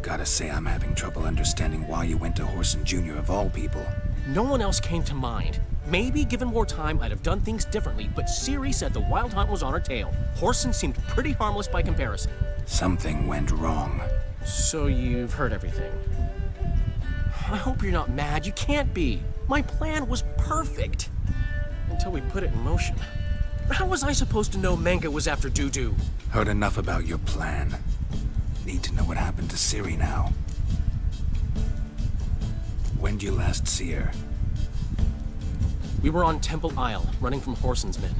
Gotta say, I'm having trouble understanding why you went to Whoreson Jr. of all people. No one else came to mind. Maybe given more time, I'd have done things differently, but Ciri said the Wild Hunt was on her tail. Whoreson seemed pretty harmless by comparison. Something went wrong. So you've heard everything. I hope you're not mad. You can't be. My plan was perfect. Until we put it in motion. How was I supposed to know Menge was after Dudu? Heard enough about your plan. Need to know what happened to Ciri now. When'd you last see her? We were on Temple Isle, running from Whoreson's men.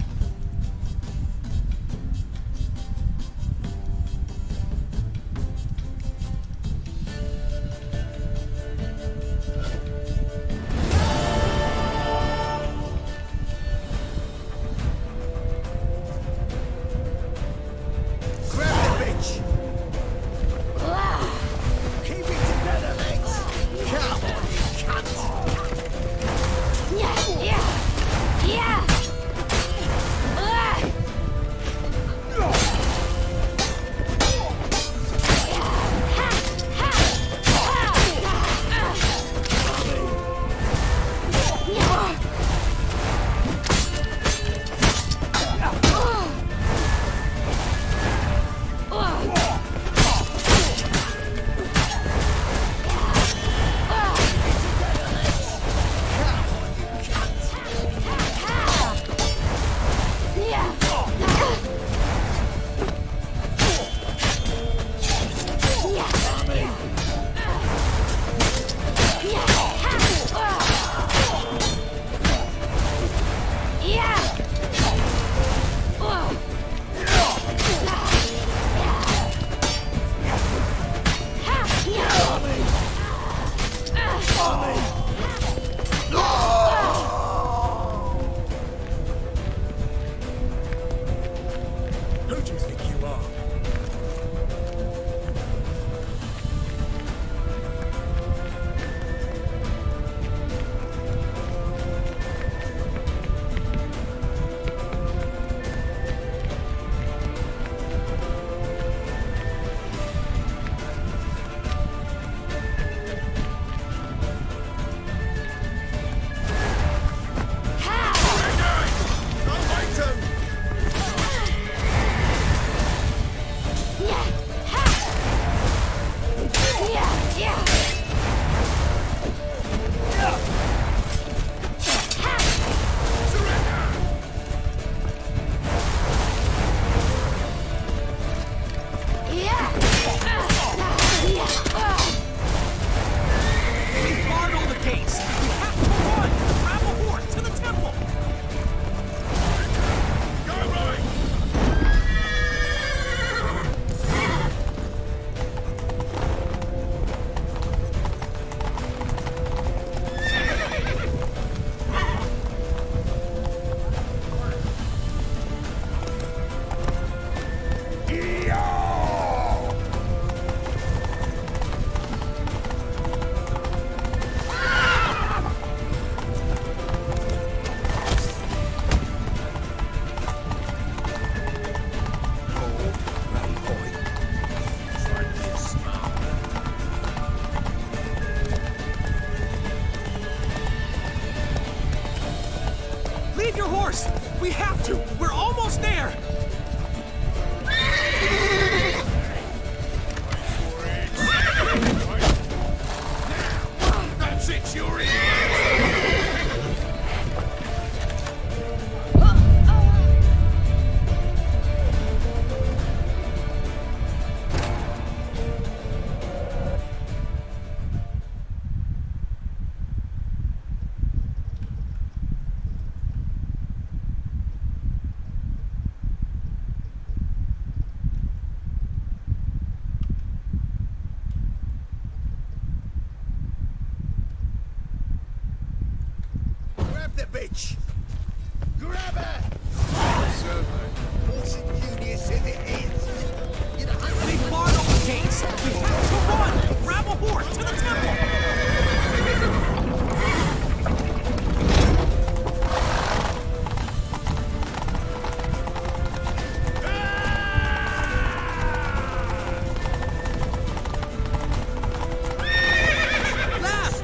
horse! We have to! We're almost there! That's it, you're in. Grab the bitch! Grab her! Horse Junior says it is. You know, They barred all the gates! We have to run! Grab a horse to the temple! Last!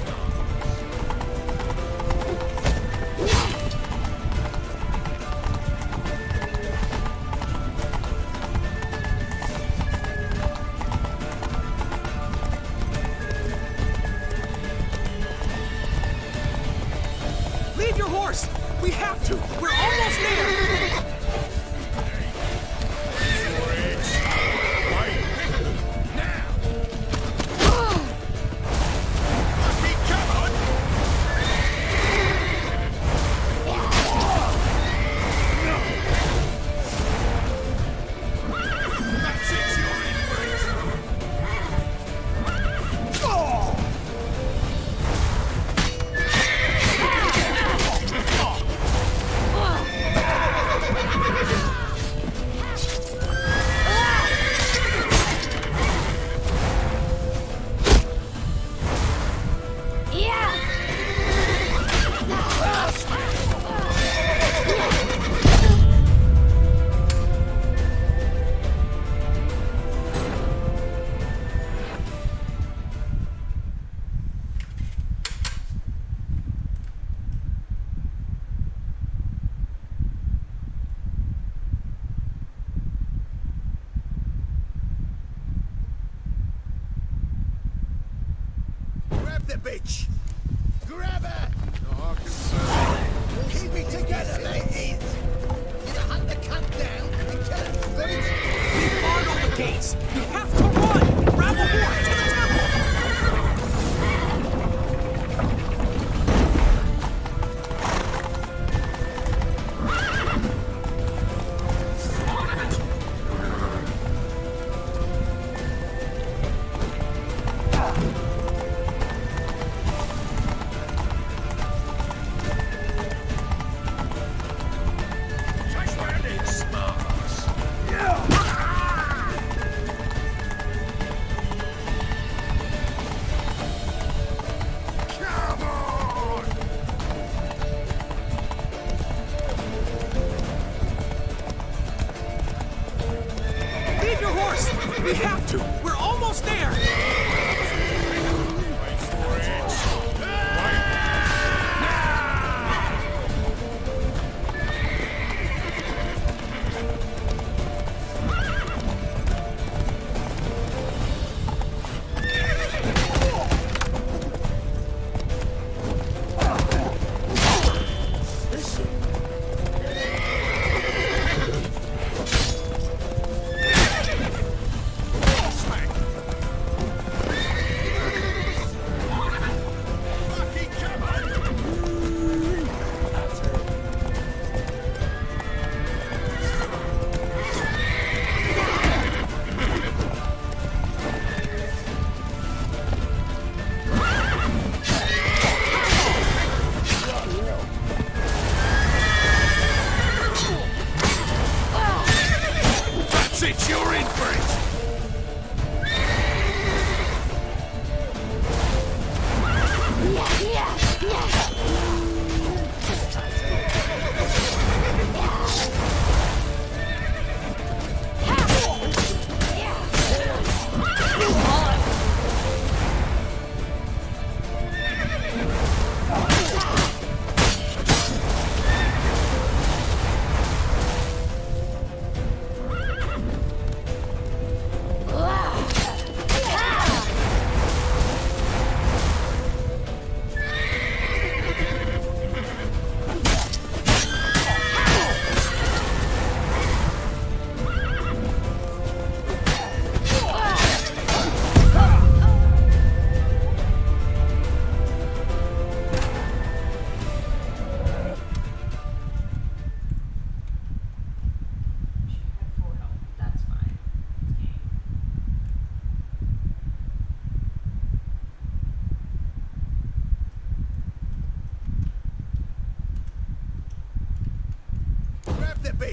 Leave your horse! We have to! We're almost there! Grab the bitch! Grab her! Keep it together, mateys! You know, hunt the cunt down and kill her, got it? They barred all the gates! We have to run! Grab a horse to the temple!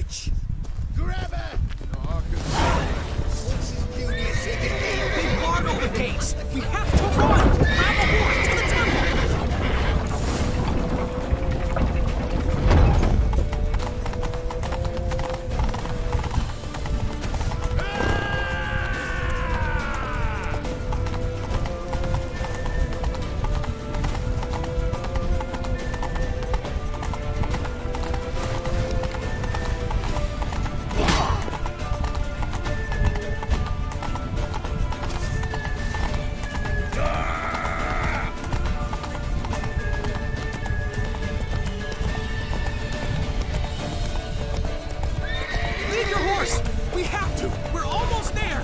bitch! Grab her! They barred all the gates! We have to run! Grab a horse to the temple! We have to! We're almost there!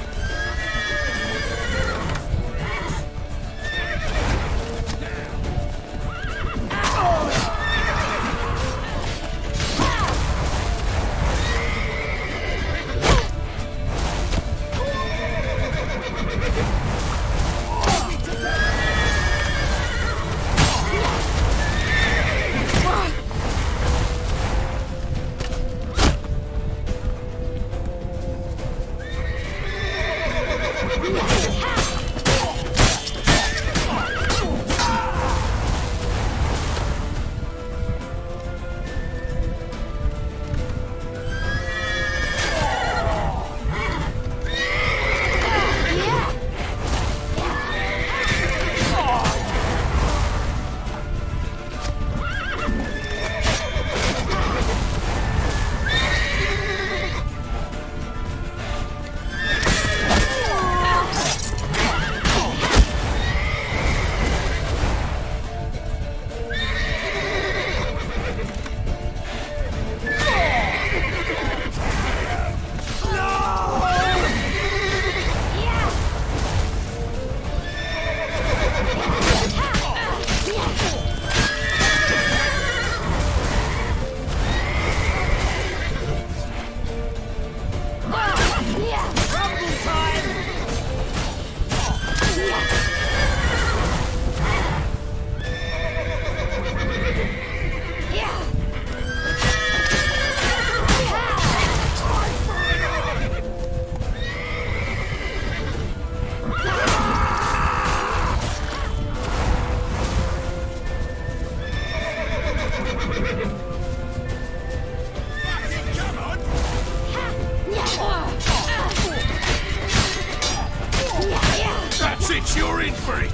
That's it, you're in for it!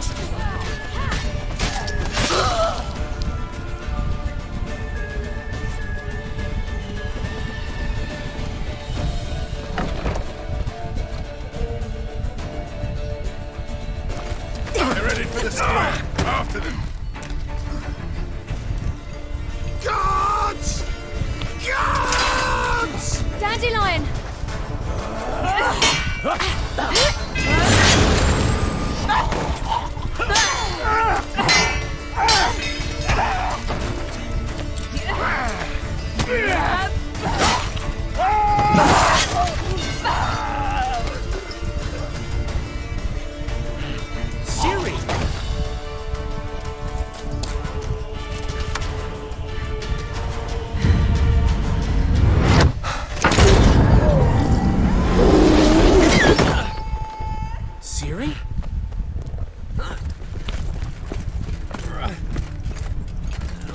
They're headed for the square. After them. Guards! Guards! Dandelion! Siri! Siri?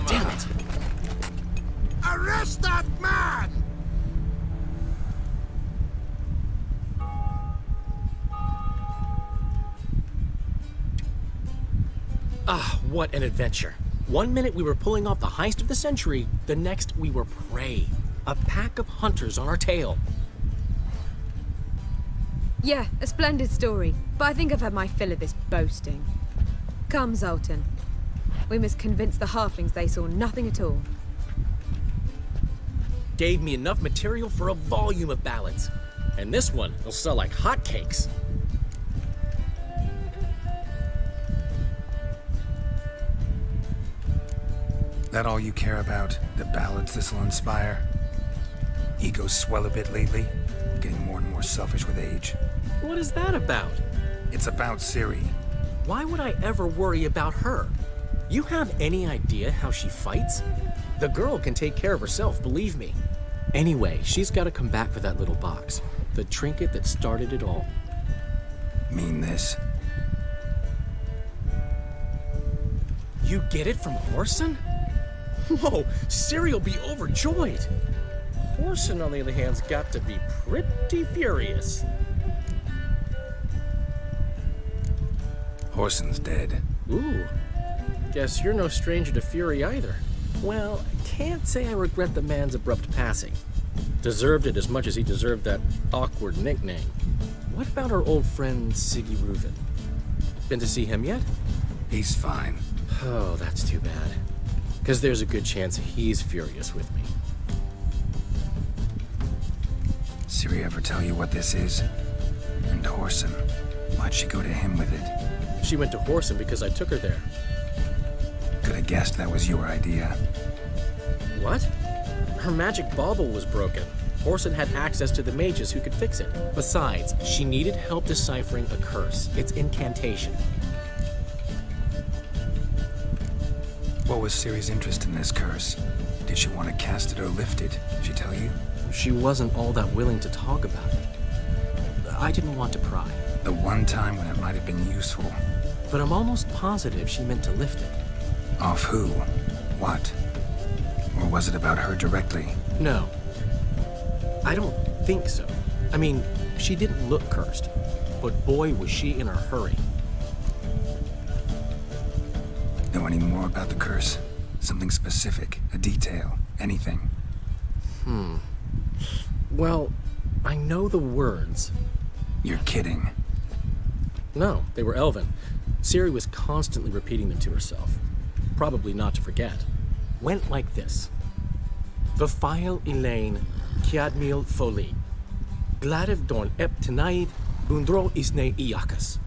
Damn it! Arrest that man! Ah, what an adventure. One minute we were pulling off the heist of the century, the next we were prey. A pack of hunters on our tail. Yeah, a splendid story, but I think I've had my fill of this boasting. Come, Zoltan. We must convince the halflings they saw nothing at all. Gave me enough material for a volume of ballads. And this one will sell like hotcakes. That all you care about? The ballads this'll inspire? Egos swell a bit lately, getting more and more selfish with age. What is that about? It's about Ciri. Why would I ever worry about her? You have any idea how she fights? The girl can take care of herself, believe me. Anyway, she's got to come back for that little box. The trinket that started it all. Mean this? You get it from Whoreson? Whoa, Ciri'll be overjoyed. Whoreson, on the other hand, has got to be pretty furious. Whoreson's dead. Ooh, guess you're no stranger to fury either. Well, I can't say I regret the man's abrupt passing. Deserved it as much as he deserved that awkward nickname. What about our old friend Siggy Reuven? Been to see him yet? He's fine. Oh, that's too bad. Because there's a good chance he's furious with me. Ciri ever tell you what this is? And Whoreson, why'd she go to him with it? She went to Whoreson because I took her there. Could have guessed that was your idea. What? Her magic bauble was broken. Whoreson had access to the mages who could fix it. Besides, she needed help deciphering a curse. It's incantation. What was Ciri's interest in this curse? Did she want to cast it or lift it? Did she tell you? She wasn't all that willing to talk about it. I didn't want to pry. The one time when it might have been useful. But I'm almost positive she meant to lift it. Off who? What? Or was it about her directly? No. I don't think so. I mean, she didn't look cursed. But boy, was she in a hurry. Know any more about the curse? Something specific, a detail, anything? Well, I know the words. You're kidding. No, they were Elven. Ciri was constantly repeating them to herself. Probably not to forget. Went like this. Vafile Elaine, Kiadmil Foli. Gladiv Dorn Ep Tenaid, Bundro Isne Iakas.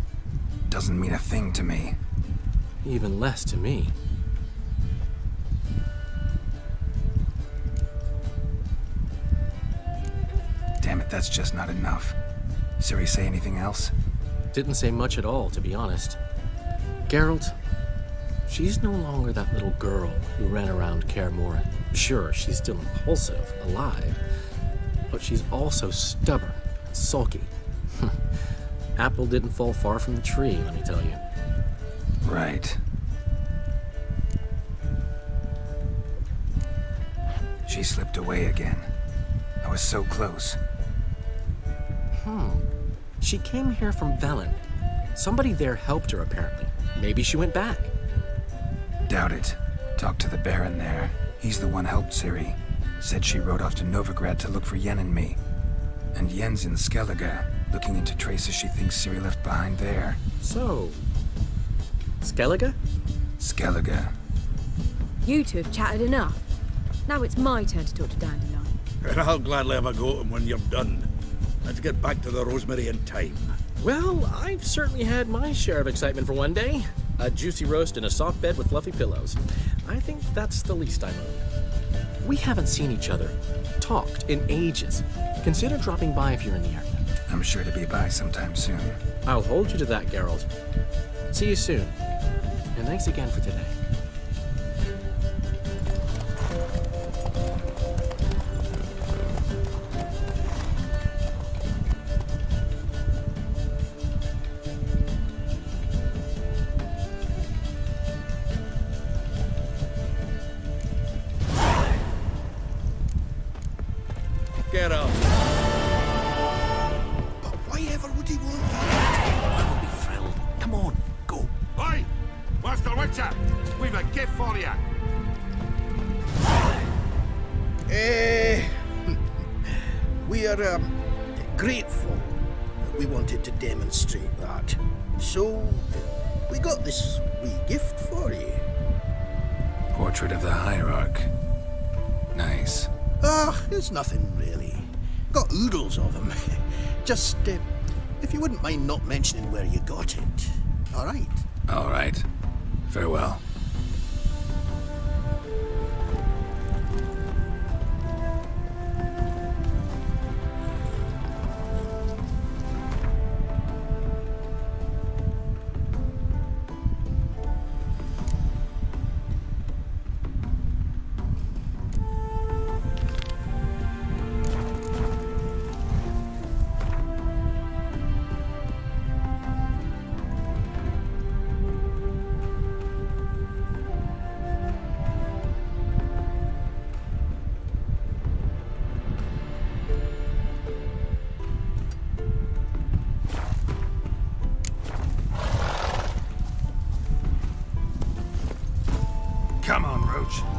Doesn't mean a thing to me. Even less to me. Damn it, that's just not enough. Ciri say anything else? Didn't say much at all, to be honest. Geralt, she's no longer that little girl who ran around Kaer Morhen. Sure, she's still impulsive, alive, but she's also stubborn and sulky. Apple didn't fall far from the tree, let me tell you. Right. She slipped away again. I was so close. She came here from Velen. Somebody there helped her, apparently. Maybe she went back. Doubt it. Talked to the Baron there. He's the one helped Ciri. Said she rode off to Novigrad to look for Yen and me. And Yen's in Skellige, looking into traces she thinks Ciri left behind there. So, Skellige? Skellige. You two have chatted enough. Now it's my turn to talk to Dandelion. And I'll gladly have a go at him when you're done. Let's get back to the Rosemary in time. Well, I've certainly had my share of excitement for one day. A juicy roast in a soft bed with fluffy pillows. I think that's the least I own. We haven't seen each other, talked in ages. Consider dropping by if you're in the area. I'm sure to be by sometime soon. I'll hold you to that, Geralt. See you soon. And thanks again for today. Get up. But why ever would he want that? I would be thrilled. Come on, go. Oi! Master Witcher! We've a gift for you! We are grateful that we wanted to demonstrate that. So, we got this wee gift for you. Portrait of the Hierarch. Nice. It's nothing really. Got oodles of him. Just, if you wouldn't mind not mentioning where you got it. All right? All right. Farewell. approach.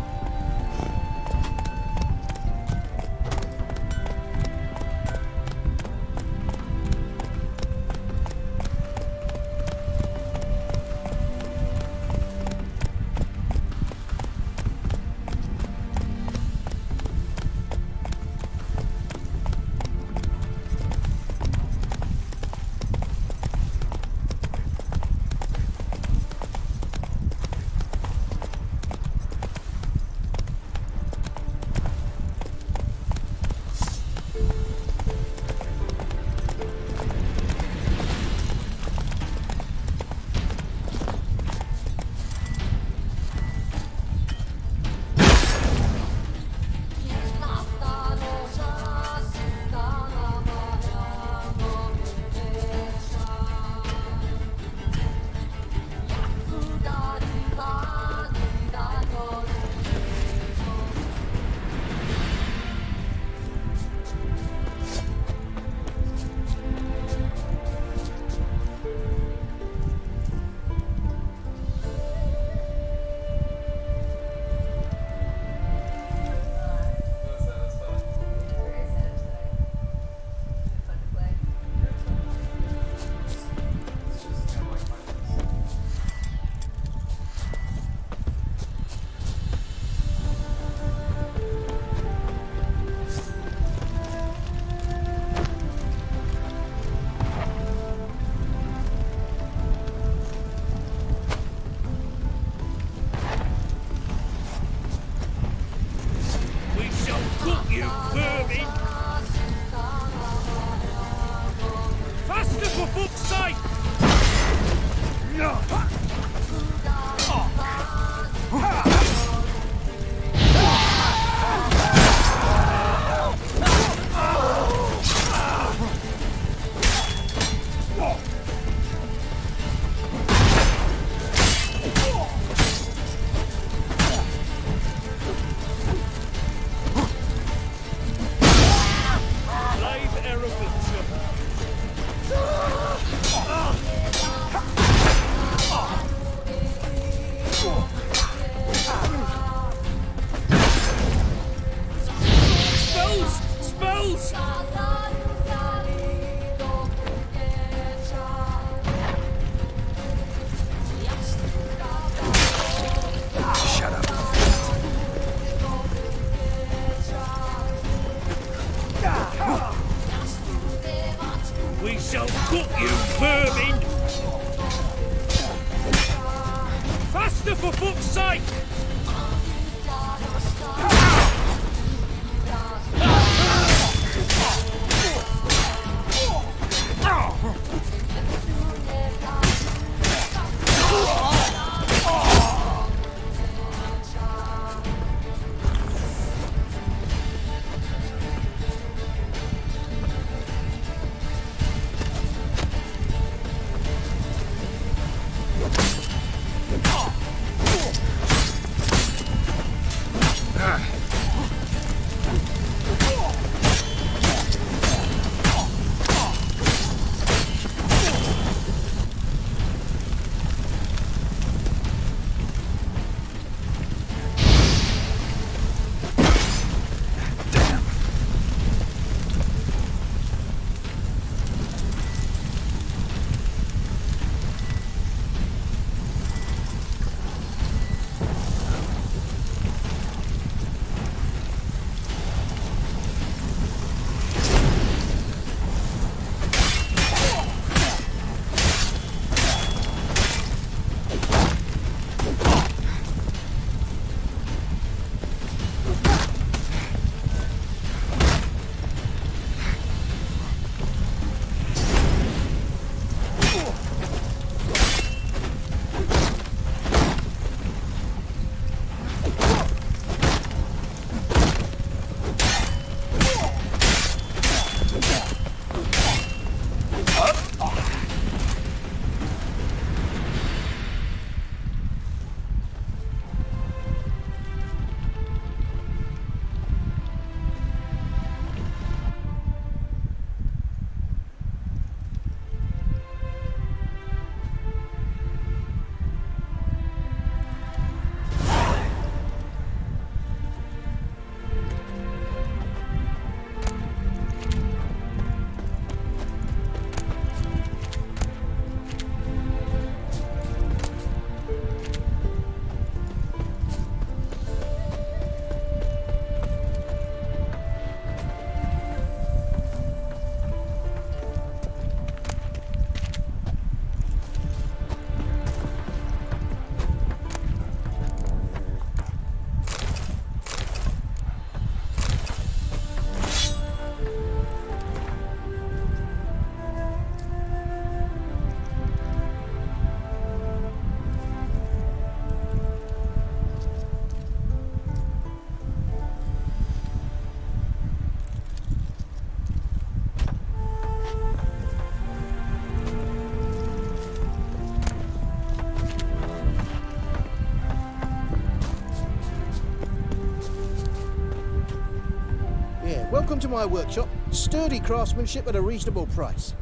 Welcome to my workshop. Sturdy craftsmanship at a reasonable price.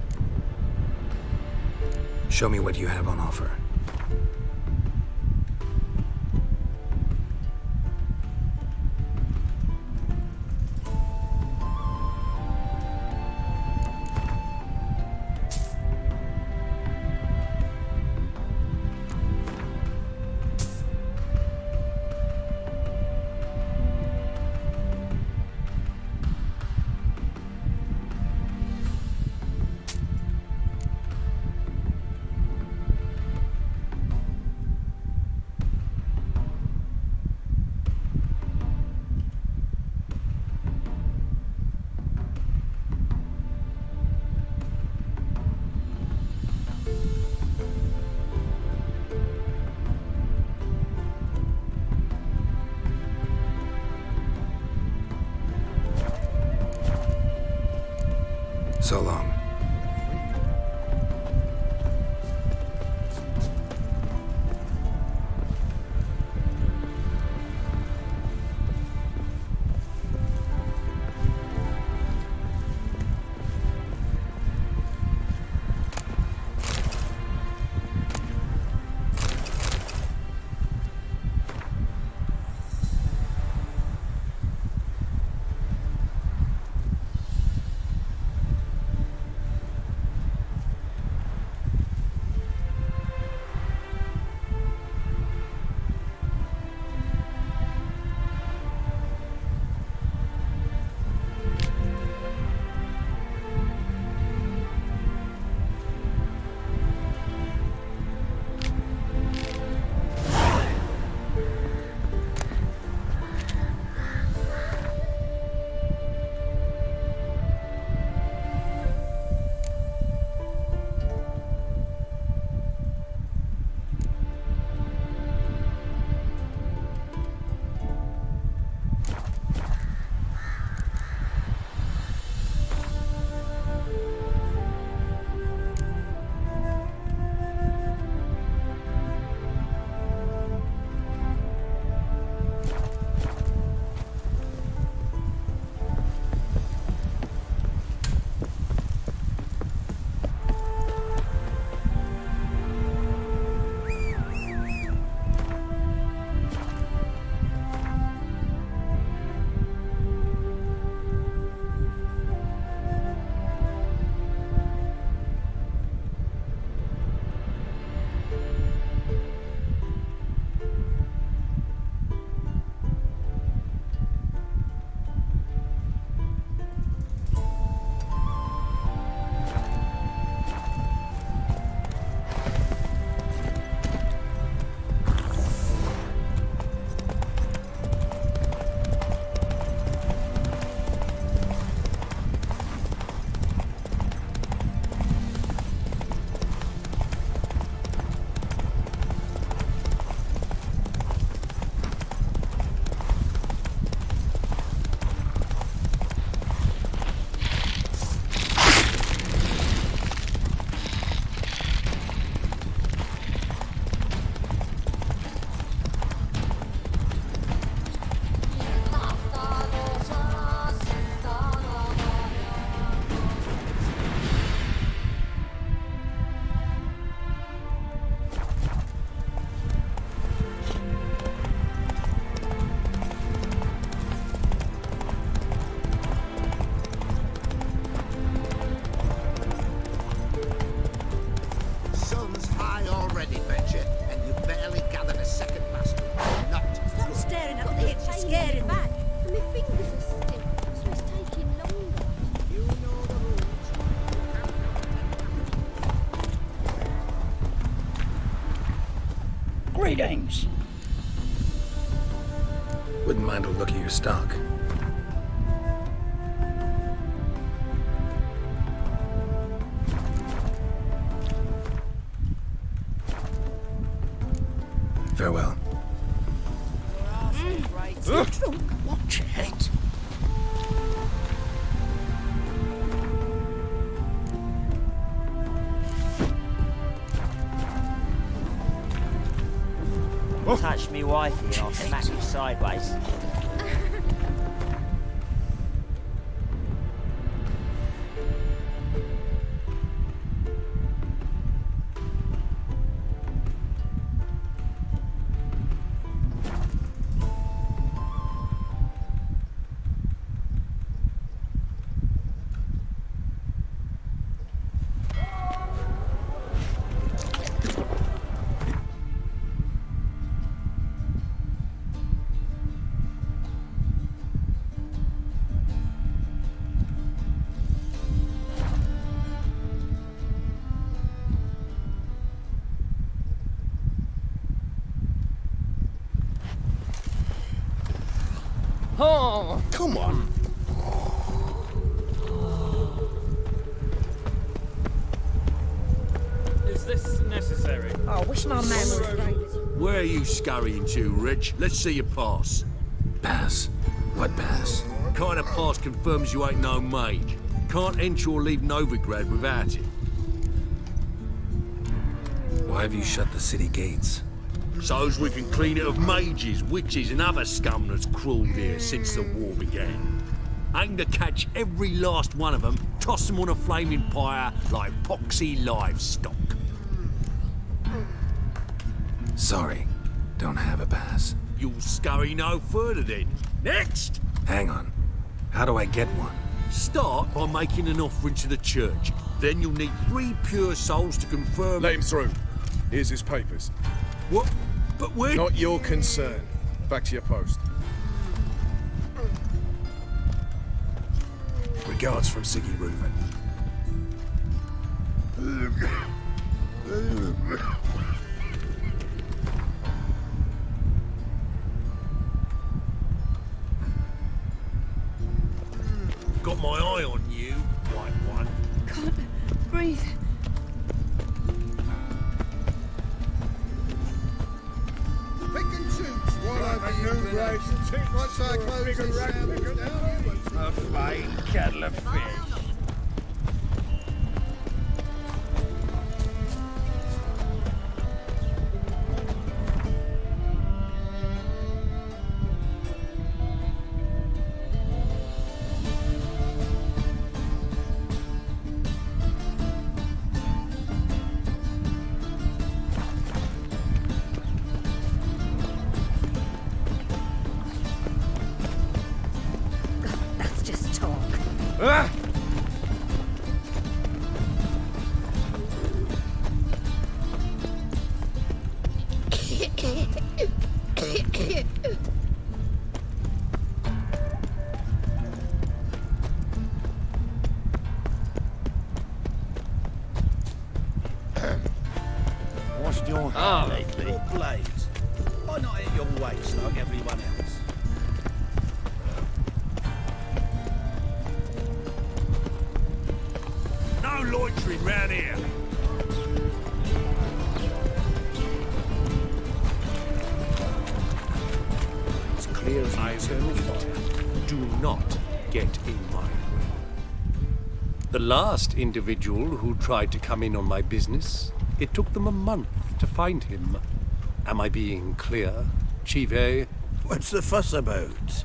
Show me what you have on offer. So long. Greetings. Wouldn't mind a look at your stock. Farewell. Watch it. Touch me wifey and I'll smack you sideways. Oh! Come on. Is this necessary? I wish my man was right. Where are you scurrying to, Rich? Let's see your pass. Pass? What pass? Kind of pass confirms you ain't no mage. Can't enter or leave Novigrad without it. Why have you shut the city gates? So's we can clean it of mages, witches, and other scum that's crawled here since the war began. Aim to catch every last one of them, toss them on a flaming pyre like poxy livestock. Sorry, don't have a pass. You'll scurry no further then. Next! Hang on. How do I get one? Start by making an offering to the church. Then you'll need 3 pure souls to confirm... Let him through. Here's his papers. What? But we're... Not your concern. Back to your post. Regards from Siggy Reuven. Got my eye on you, white one. Can't breathe. Pick and choose whatever you like. Once I close this sandwich down, you won't... A fine kettle of fish. That's just talk. Ah! What's your Ah. lately? Your blades. Why not at your waist like everyone else? No loitering round here. It's clear as I repeat, do not get in my way. The last individual who tried to come in on my business, it took them a month to find him. Am I being clear, Chive? What's the fuss about?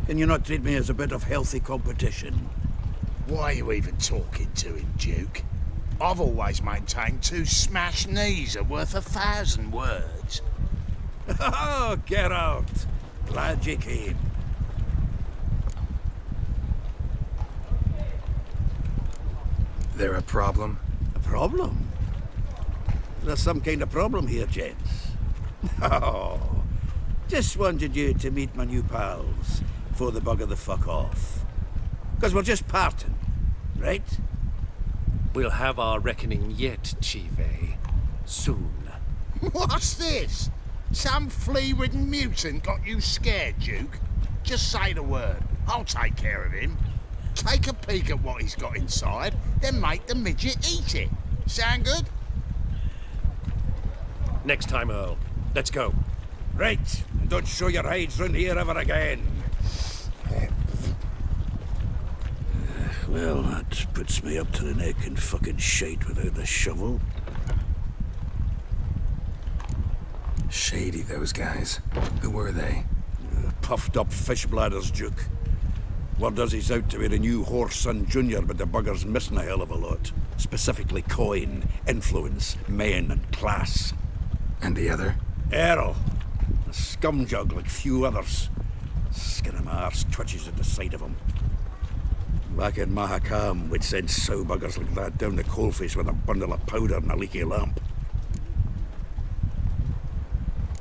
Can you not treat me as a bit of healthy competition? Why are you even talking to him, Duke? I've always maintained 2 smashed knees are worth 1,000 words. Oh, Geralt! Glad you came. There a problem? A problem? There's some kind of problem here, gents. Oh, just wanted you to meet my new pals before they bugger the fuck off. Because we're just parting, right? We'll have our reckoning yet, Chive. Soon. What's this? Some flea-ridden mutant got you scared, Duke? Just say the word. I'll take care of him. Take a peek at what he's got inside, then make the midget eat it. Sound good? Next time, Earl. Let's go. Right, and don't show your hides round here ever again. Well, that puts me up to the neck in fucking shite without the shovel. Shady, those guys. Who were they? Puffed up fish bladders, Duke. Word does he's out to be the new Whoreson Jr., but the bugger's missing a hell of a lot. Specifically coin, influence, men, and class. And the other? Errol. A scumjug like few others. Skin of my arse twitches at the sight of him. Back in Mahakam, we'd send sow buggers like that down the coalface with a bundle of powder and a leaky lamp.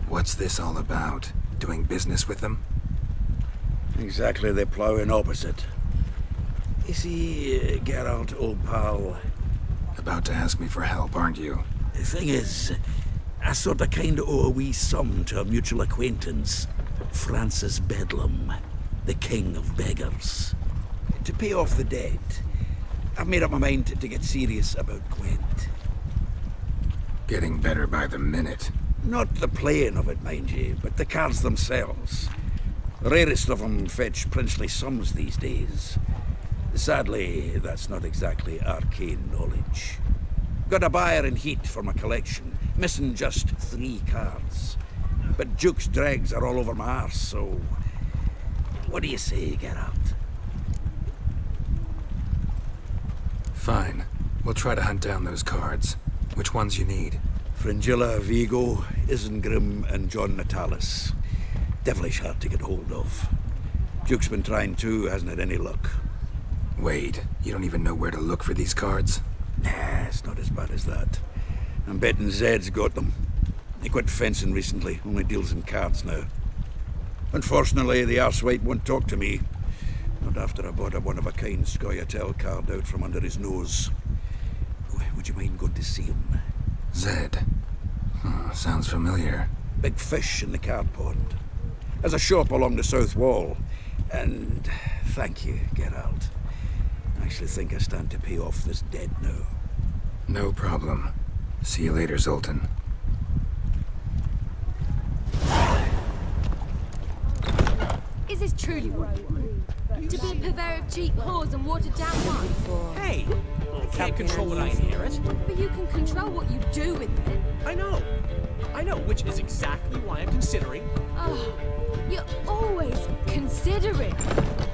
What's this all about? Doing business with them? Exactly the ploughing opposite. You see, Geralt, old pal... About to ask me for help, aren't you? The thing is, I sort of kind of owe a wee sum to a mutual acquaintance, Francis Bedlam. the king of beggars. To pay off the debt, I've made up my mind to get serious about Gwent. Getting better by the minute. Not the playing of it, mind you, but the cards themselves. The rarest of them fetch princely sums these days. Sadly, that's not exactly arcane knowledge. Got a buyer in heat for my collection, missing just 3 cards. But Duke's dregs are all over my arse, so... What do you say, Geralt? Fine. We'll try to hunt down those cards. Which ones you need? Fringilla, Vigo, Isengrim, and John Natalis. Devilish hard to get hold of. Duke's been trying too, hasn't had any luck. Wade, you don't even know where to look for these cards? Nah, it's not as bad as that. I'm betting Zed's got them. He quit fencing recently, only deals in cards now. Unfortunately, the arsewite won't talk to me. Not after I bought a one-of-a-kind Scoia'tael card out from under his nose. Would you mind going to see him? Zed. Sounds familiar. Big fish in the card pond. Has a shop along the south wall. And thank you, Geralt. I actually think I stand to pay off this debt now. No problem. See you later, Zoltan. Is this truly what you want? To be a purveyor of cheap whores and watered down wine? Hey! I can't control what I inherit. But you can control what you do with it. I know, which is exactly why I'm considering. Oh, you're always considering.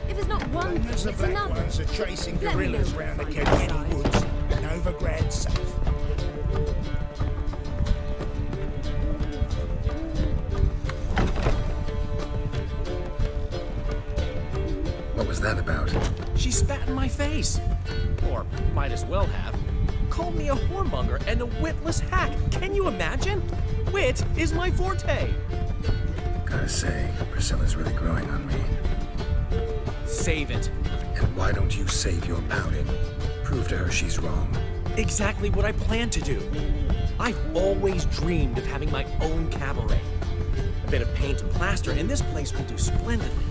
If it's not one thing, There's the it's black another. ones are chasing Let me gorillas know round the what Kilkenny you woods, Novigrad south. What was that about? She spat in my face. Or might as well have. Called me a whoremonger and a witless hack. Can you imagine? Wit is my forte. Gotta say, Priscilla's really growing on me. Save it. And why don't you save your pouting? Prove to her she's wrong. Exactly what I plan to do. I've always dreamed of having my own cabaret. A bit of paint and plaster, and this place will do splendidly.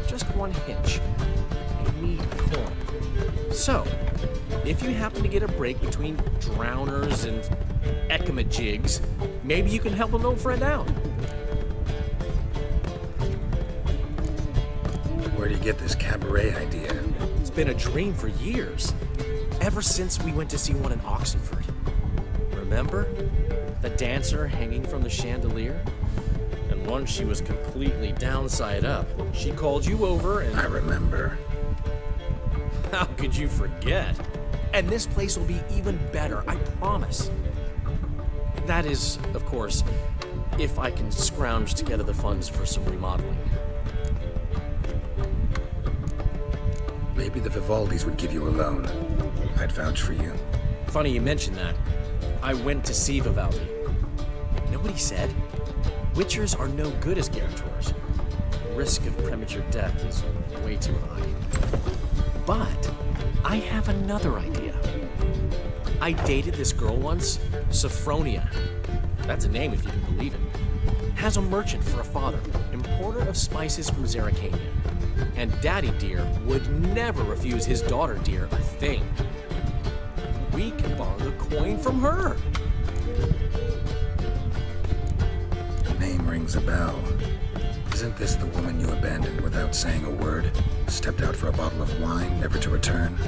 Just one hitch. I need corn. So, if you happen to get a break between drowners and ekamajigs, maybe you can help an old friend out. Where do you get this cabaret idea? It's been a dream for years. Ever since we went to see one in Oxenford. Remember? The dancer hanging from the chandelier? And once she was completely downside up, she called you over and... I remember. How could you forget? And this place will be even better, I promise. That is, of course, if I can scrounge together the funds for some remodeling. Maybe the Vivaldis would give you a loan. I'd vouch for you. Funny you mention that. I went to see Vivaldi. Know what he said? Witchers are no good as guarantors. The risk of premature death is way too high. But I have another idea. I dated this girl once, Sophronia. That's a name if you can believe it. Has a merchant for a father, importer of spices from Zerrikania. And Daddy Dear would never refuse his daughter Dear a thing. We can borrow the coin from her. The name rings a bell. Isn't this the woman you abandoned without saying a word? Stepped out for a bottle of wine, never to return?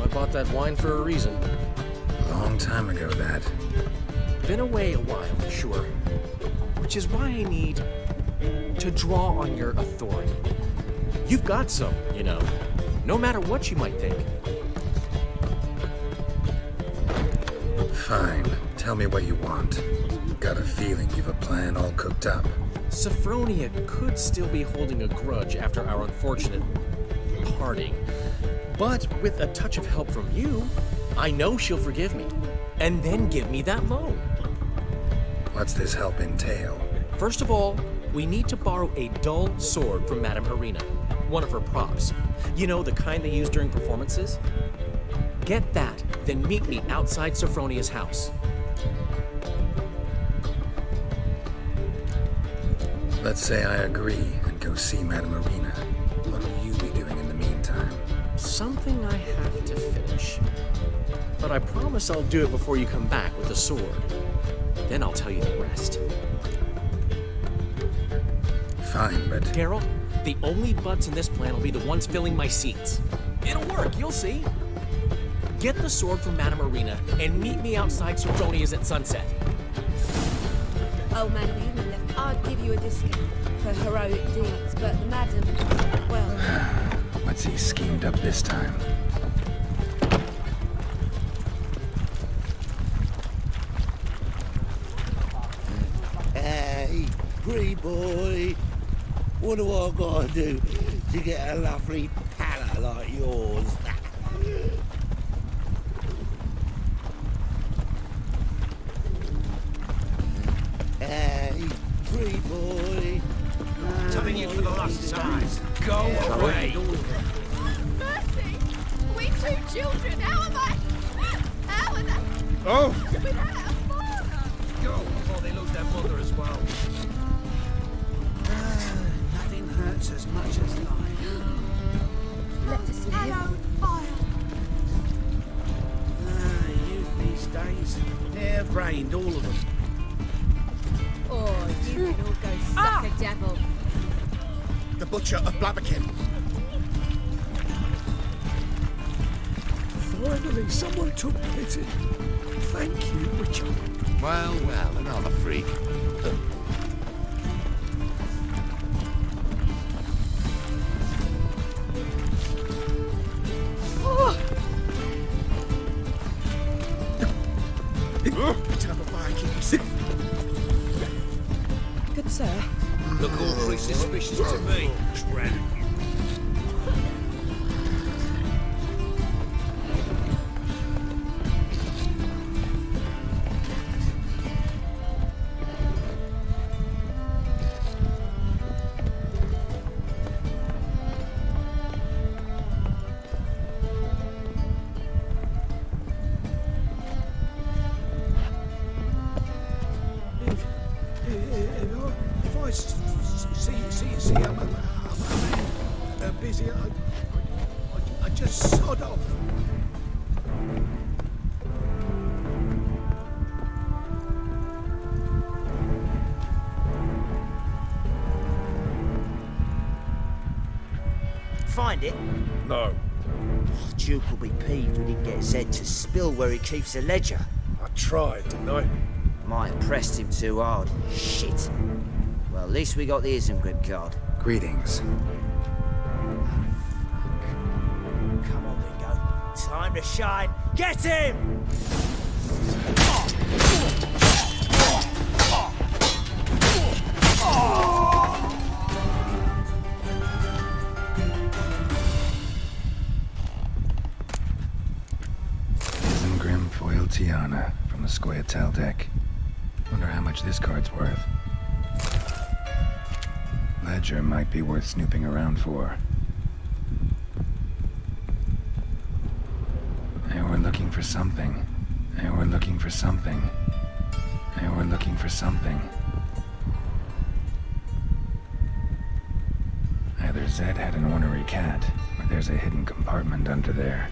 I bought that wine for a reason. Long time ago, that. Been away a while, sure. Which is why I need to draw on your authority. You've got some, you know, no matter what you might think. Fine. Tell me what you want. Got a feeling you've a plan all cooked up. Sophronia could still be holding a grudge after our unfortunate parting. But with a touch of help from you, I know she'll forgive me. And then give me that loan. What's this help entail? First of all, we need to borrow a dull sword from Madame Harina. One of her props. You know, the kind they use during performances? Get that, then meet me outside Sophronia's house. Let's say I agree and go see Madame Arena. What will you be doing in the meantime? Something I have to finish. But I promise I'll do it before you come back with the sword. Then I'll tell you the rest. Fine, but... Carol, the only butts in this plan will be the ones filling my seats. It'll work, you'll see. Get the sword from Madame Arena and meet me outside Cerronia's at sunset. Oh, Madam Evenleft, I'd give you a discount for heroic deeds, but the Madam, well... What's he schemed up this time? Hey, pretty boy. What do I gotta do to get a lovely palate like yours? Hey, pretty boy. Telling you for the last time. Go away. Mercy! We two children, how am I? How are they? Oh! Without a father! Go before they lose their mother as well. Nothing hurts as much as life. Let us live. Youth these days, they're brained, all of them. Oh, you can all go suck a devil. The Butcher of Blaviken. Finally, someone took pity. Thank you, Richard. Well, another freak. Tell the Vikings. Good sir. Look awfully suspicious to me, Trent. If I see a man busy, I just sod off. Find it? No. Duke will be peeved we didn't get Zed to spill where he keeps the ledger. I tried, didn't I? Might have pressed him too hard. Shit. Well, at least we got the Isengrim card. Greetings. Come on, Lingo. Time to shine. Get him! Isengrim foiled Tiana from the Scoia'tael deck. Wonder how much this card's worth. Ledger might be worth snooping around for. They were looking for something. They were looking for something. They were looking for something. Either Zed had an ornery cat, or there's a hidden compartment under there.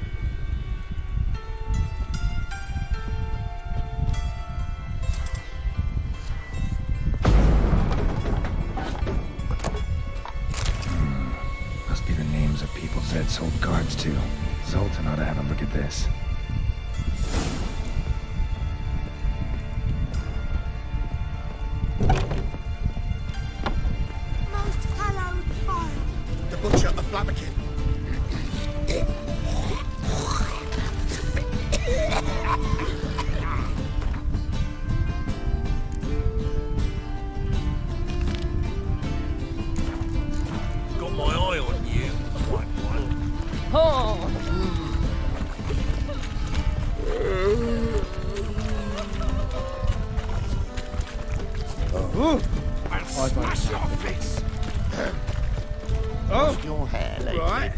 Must be the names of people Zed sold cards to. Zoltan ought to have a look at this. Most hallowed fire. The Butcher of Blaviken. Got my eye on you, white one. Oh! I'll smash your face. Oh, Your hair, lady. right.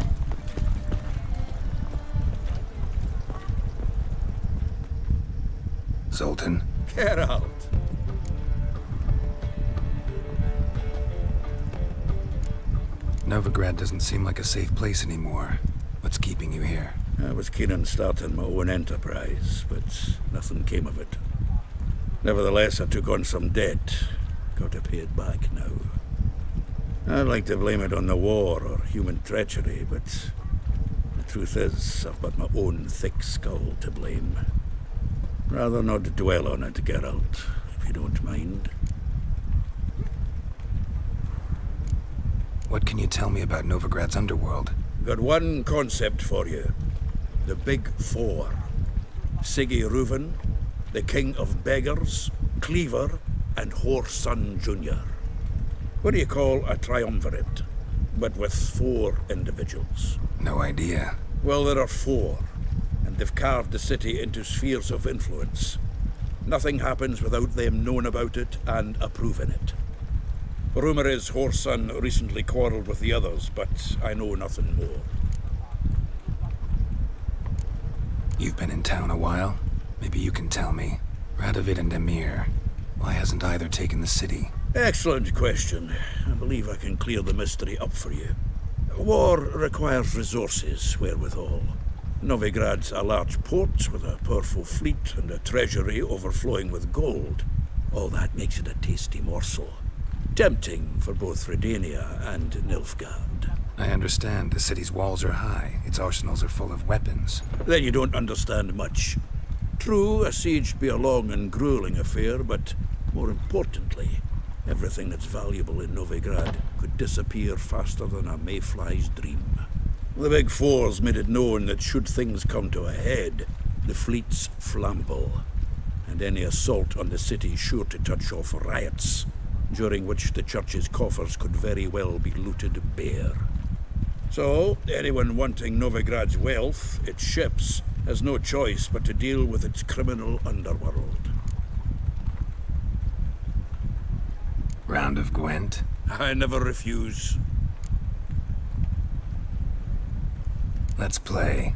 Zoltan? Get out. Novigrad doesn't seem like a safe place anymore. What's keeping you here? I was keen on starting my own enterprise, but nothing came of it. Nevertheless, I took on some debt. Got to pay it back now. I'd like to blame it on the war or human treachery, but the truth is, I've got my own thick skull to blame. Rather not dwell on it, Geralt, if you don't mind. What can you tell me about Novigrad's underworld? Got one concept for you. The Big Four. Siggy Reuven, the King of Beggars, Cleaver, and Whoreson Jr. What do you call a triumvirate, but with 4 individuals? No idea. Well, there are 4, and they've carved the city into spheres of influence. Nothing happens without them knowing about it and approving it. Rumor is Whoreson recently quarreled with the others, but I know nothing more. You've been in town a while. Maybe you can tell me. Radovid and Emir. Why hasn't either taken the city? Excellent question. I believe I can clear the mystery up for you. War requires resources, wherewithal. Novigrad's a large port with a powerful fleet and a treasury overflowing with gold. All that makes it a tasty morsel. Tempting for both Redania and Nilfgaard. I understand. The city's walls are high. Its arsenals are full of weapons. Then you don't understand much. True, a siege be a long and grueling affair, but more importantly, everything that's valuable in Novigrad could disappear faster than a mayfly's dream. The Big Four's made it known that should things come to a head, the fleet's flammable, and any assault on the city's sure to touch off riots, during which the church's coffers could very well be looted bare. So, anyone wanting Novigrad's wealth, its ships, has no choice but to deal with its criminal underworld. Round of Gwent? I never refuse. Let's play.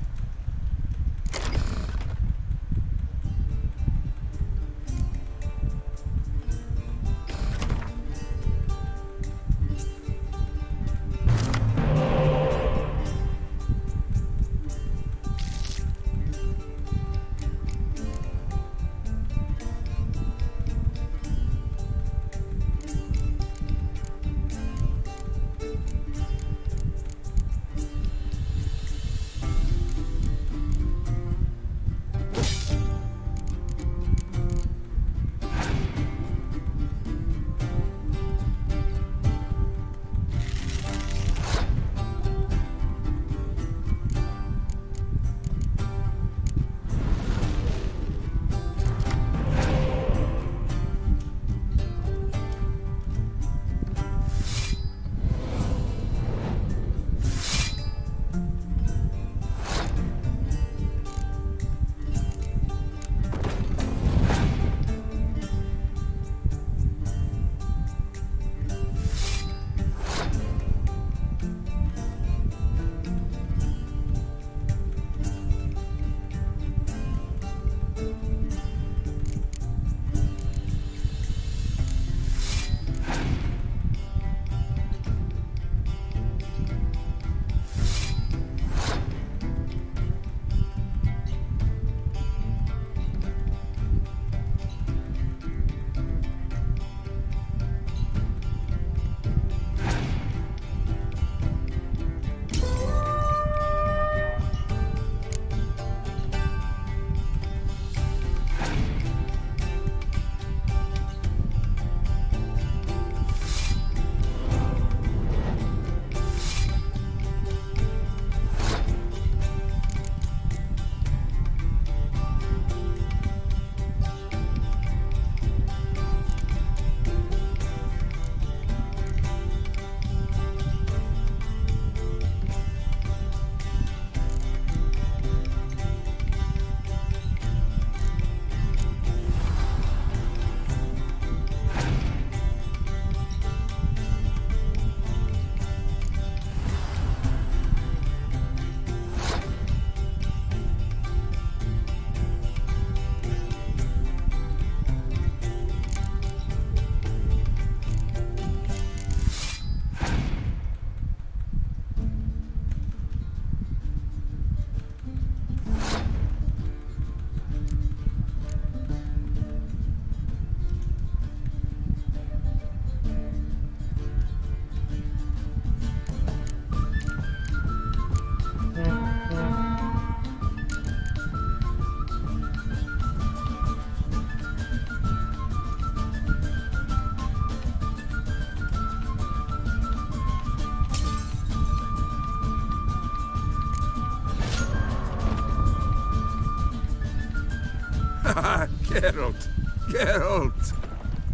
Geralt! Geralt!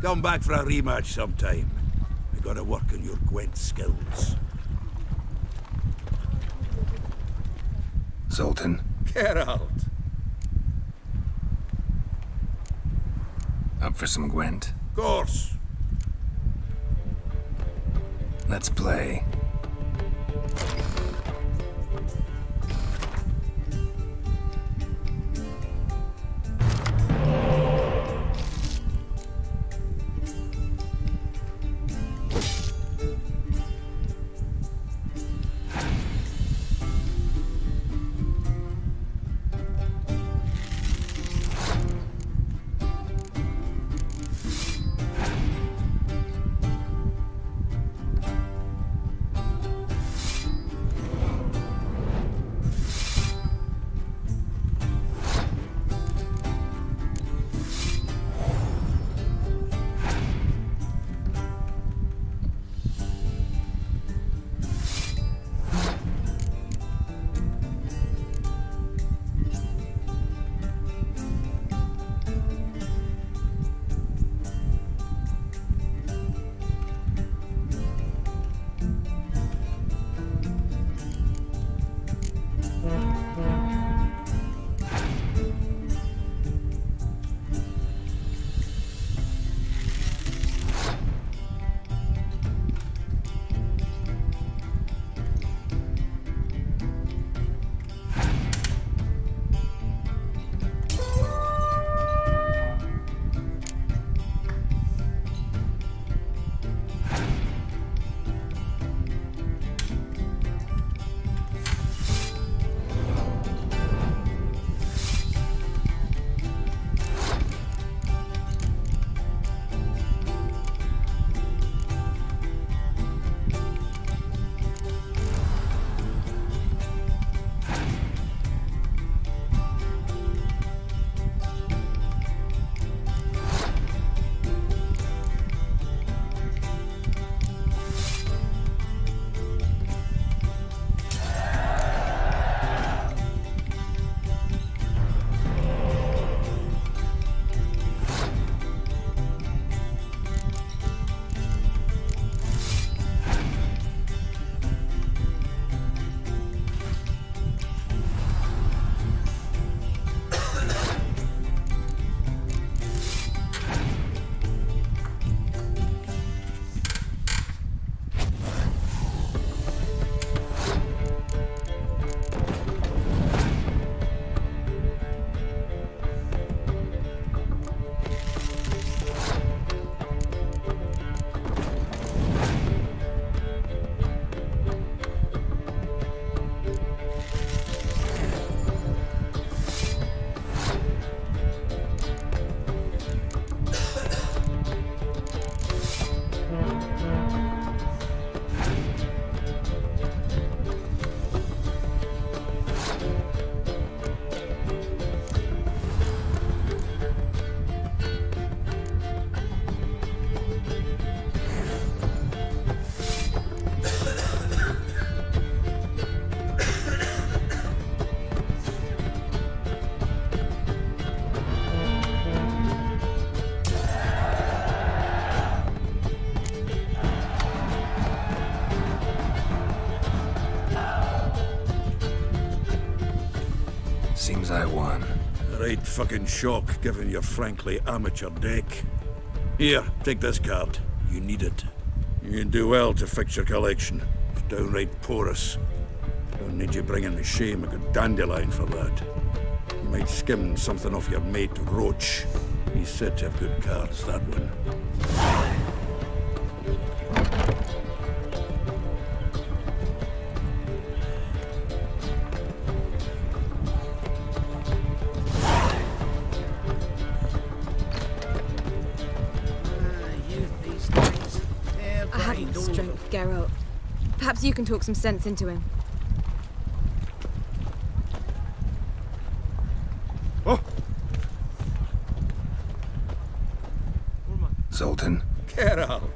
Come back for a rematch sometime. We gotta work on your Gwent skills. Zoltan, Geralt! up for some Gwent? Course. Let's play. Seems I won. Right fucking shock, given your frankly amateur deck. Here, take this card. You need it. You can do well to fix your collection. It's downright porous. Don't need you bringing the shame of a dandelion for that. You might skim something off your mate Roach. He's said to have good cards, that one. I haven't the strength, Geralt. Perhaps you can talk some sense into him. Zoltan, Geralt.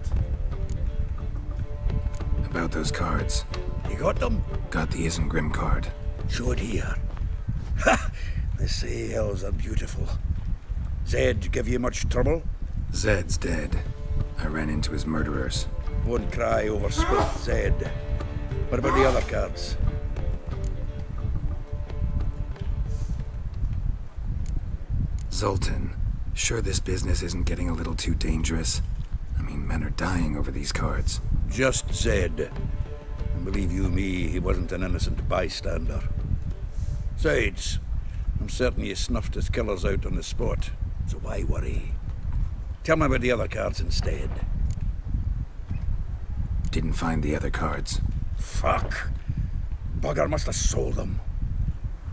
about those cards. You got them? Got the Isengrim card. Show it here. Ha! They say elves are beautiful. Zed give you much trouble? Zed's dead. I ran into his murderers. Won't cry over spilt Zed. What about the other cards? Zoltan, sure this business isn't getting a little too dangerous? I mean, men are dying over these cards. Just Zed. And believe you me, he wasn't an innocent bystander. Besides, I'm certain you snuffed his killers out on the spot, so why worry? Tell me about the other cards instead. Didn't find the other cards. Fuck. Bugger must have sold them.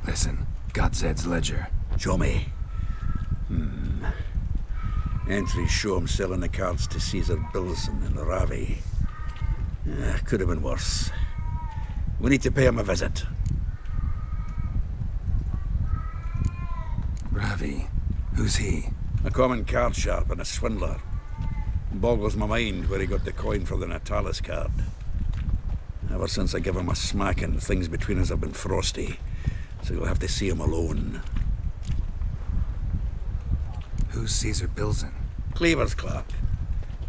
Listen, got Zed's ledger. Show me. Entries show him selling the cards to Caesar Bilson and Ravi. Could have been worse. We need to pay him a visit. Ravi? Who's he? A common card sharp and a swindler. Boggles my mind where he got the coin for the Natalis card. Ever since I gave him a smacking, things between us have been frosty. So you'll have to see him alone. Who's Caesar Bilson? Cleaver's clerk.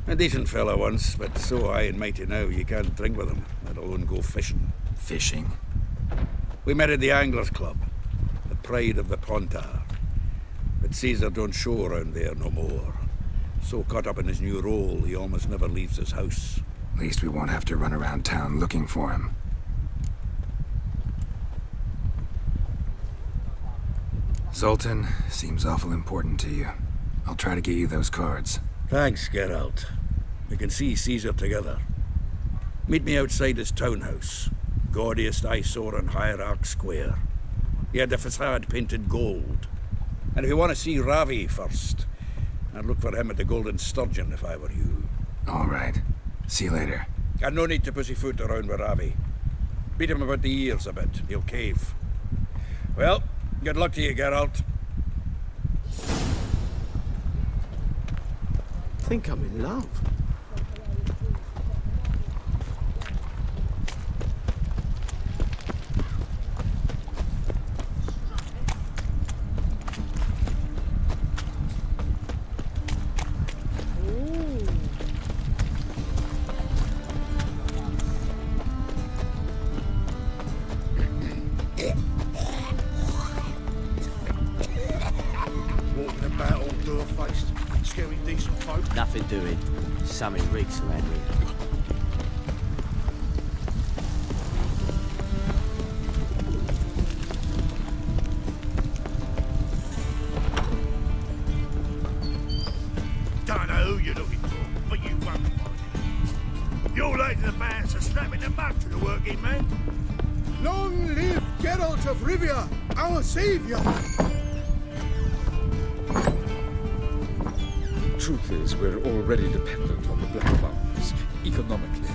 A decent fellow once, but so high and mighty now you can't drink with him, let alone go fishing. Fishing? We met at the Anglers Club, the pride of the Pontar. But Caesar don't show around there no more. So caught up in his new role, he almost never leaves his house. At least we won't have to run around town looking for him. Zoltan, seems awful important to you. I'll try to get you those cards. Thanks, Geralt. We can see Caesar together. Meet me outside his townhouse. Gaudiest eyesore on Hierarch Square. He had the facade painted gold. And if you want to see Ravi first, I'd look for him at the Golden Sturgeon if I were you. All right. See you later. And no need to pussyfoot around with Ravi. Beat him about the ears a bit. He'll cave. Well, good luck to you, Geralt. I think I'm in love. Walking about all door-faced, scaring decent folk. Nothing doing. Something reeks of Henry. Don't know who you're looking for, but you won't find it. Your lady the band's are strapping the mug to the working man. Long live Geralt of Rivia, our savior! Truth is, we're already dependent on the Black Mountains, economically.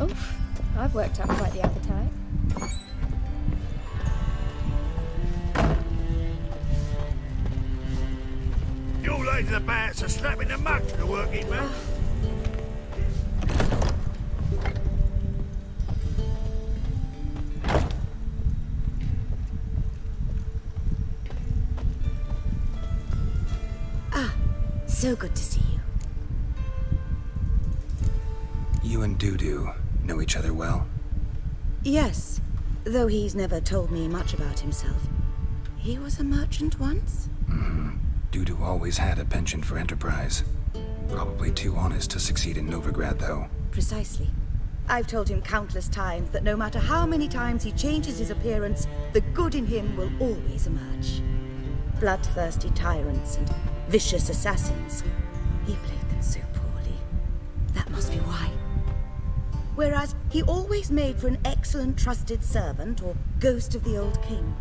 Oof, I've worked up quite the appetite. Your lady the band's are strapping the mug to the working man. So good to see you. You and Dudu know each other well? Yes, though he's never told me much about himself. He was a merchant once? Dudu always had a penchant for enterprise. Probably too honest to succeed in Novigrad, though. Precisely. I've told him countless times that no matter how many times he changes his appearance, the good in him will always emerge. Bloodthirsty tyrants and vicious assassins. He played them so poorly. That must be why. Whereas he always made for an excellent trusted servant or ghost of the old king.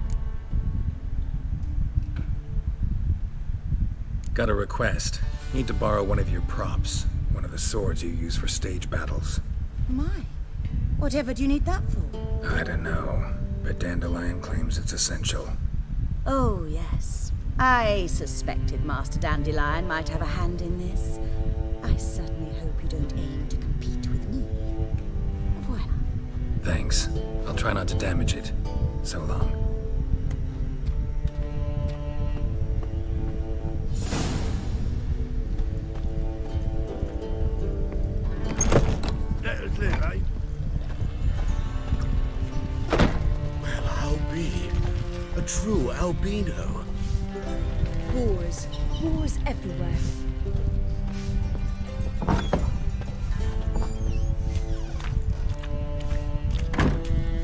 Got a request. Need to borrow one of your props. One of the swords you use for stage battles. My. Whatever do you need that for? I don't know, but Dandelion claims it's essential. Oh, yes. I suspected Master Dandelion might have a hand in this. I certainly hope you don't aim to compete with me. Voilà. Thanks. I'll try not to damage it. So long. Let us live, eh? Well, I'll be a true albino. Wars. Wars everywhere.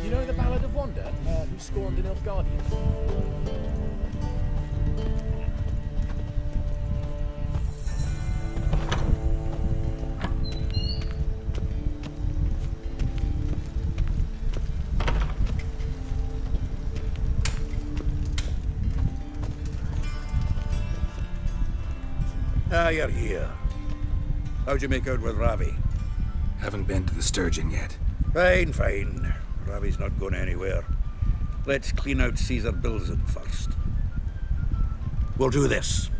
You know the Ballad of Wanda, who scorned an Nilfgaardian? Ah, you're here. How'd you make out with Ravi? Haven't been to the Sturgeon yet. Fine, fine. Ravi's not going anywhere. Let's clean out Caesar Bilzen first. We'll do this.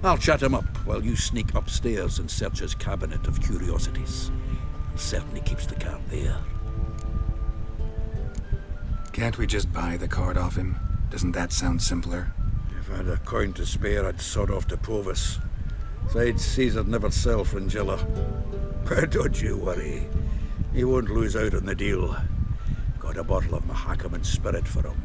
I'll chat him up while you sneak upstairs and search his cabinet of curiosities. Certainly keeps the cart there. Can't we just buy the card off him? Doesn't that sound simpler? If I had a coin to spare, I'd sod off to Provis. Besides, Caesar never sell Fringilla. But don't you worry. He won't lose out on the deal. Got a bottle of Mahakaman spirit for him.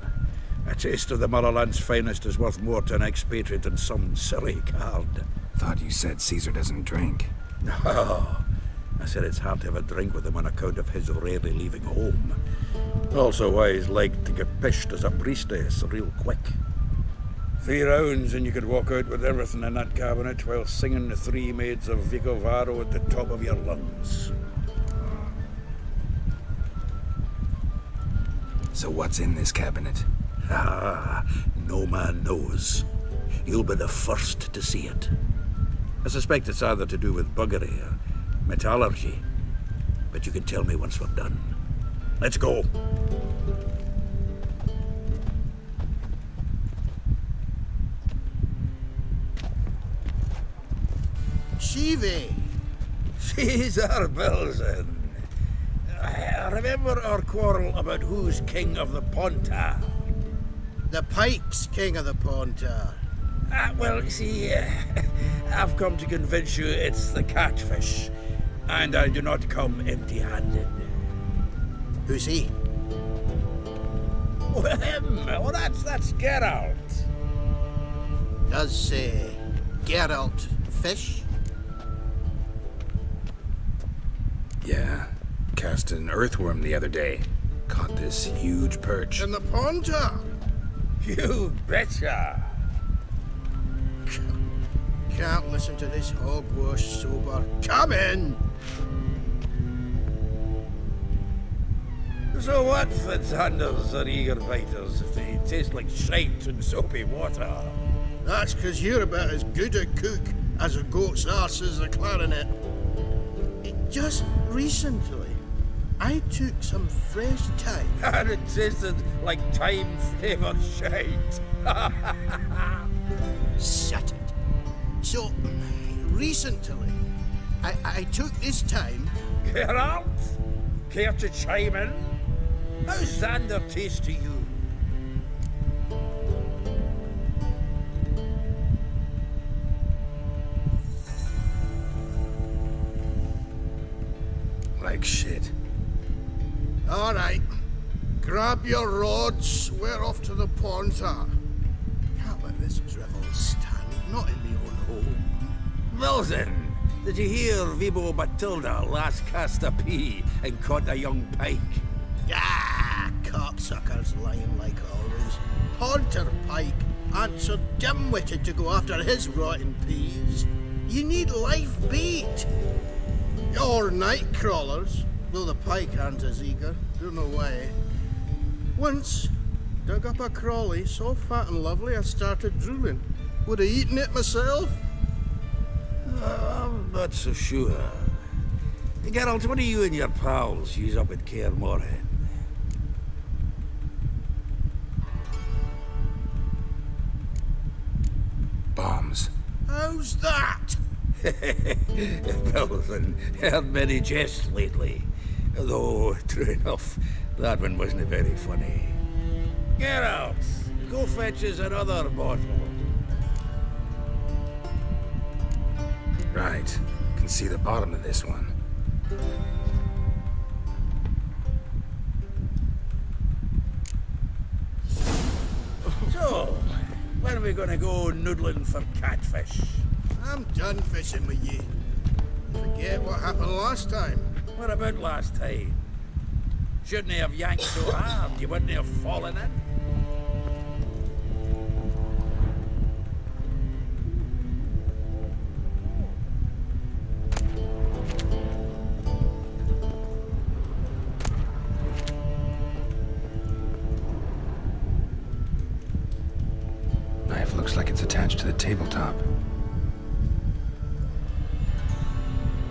A taste of the motherland's finest is worth more to an expatriate than some silly card. Thought you said Caesar doesn't drink. No. I said it's hard to have a drink with him on account of his rarely leaving home. Also why he's like to get pished as a priestess real quick. 3 rounds and you could walk out with everything in that cabinet while singing the 3 Maids of Vicovaro at the top of your lungs. So what's in this cabinet? Ah, no man knows. You'll be the first to see it. I suspect it's either to do with buggery or metallurgy. But you can tell me once we're done. Let's go. Shivi! Caesar Bilzen. Remember our quarrel about who's king of the Pontar? The Pike's king of the Pontar. Well, see, I've come to convince you it's the catfish. And I do not come empty-handed. Who's he? Well, him. Well, that's Geralt. Does Geralt fish? Yeah. Cast an earthworm the other day. Caught this huge perch. In the Pontar? You betcha. Can't listen to this hogwash sober. Come in! So what, Fitzhanders or eager biters, if they taste like shite and soapy water? That's 'cause you're about as good a cook as a goat's arse is a clarinet. Just recently, I took some fresh thyme. And it tasted like thyme-flavoured shite. Shut it. So, recently, I took this thyme. Geralt? Care to chime in? How's Xander taste to you? Like shit. All right. Grab your rods. We're off to the Pontar. Can't let this drivel stand. Not in my own home. Bilzen, did you hear Vibo Batilda last cast a pea and caught a young pike? Ah, cocksuckers lying like always. Pontar Pike aren't so dim-witted to go after his rotten peas. You need live bait. Or night crawlers. Though the pike aren't as eager. Don't know why. Once, dug up a crawly so fat and lovely I started drooling. Would have eaten it myself. I'm not so sure. Geralt, what do you and your pals use up at Kaer Morhen? How's that? Belson, heard many jests lately. Though, true enough, that one wasn't very funny. Geralt, go fetch us another bottle. Right. Can see the bottom of this one. So, when are we gonna go noodling for catfish? I'm done fishing with you. Forget what happened last time. What about last time? Shouldn't he have yanked so hard you wouldn't have fallen in? Knife looks like it's attached to the tabletop.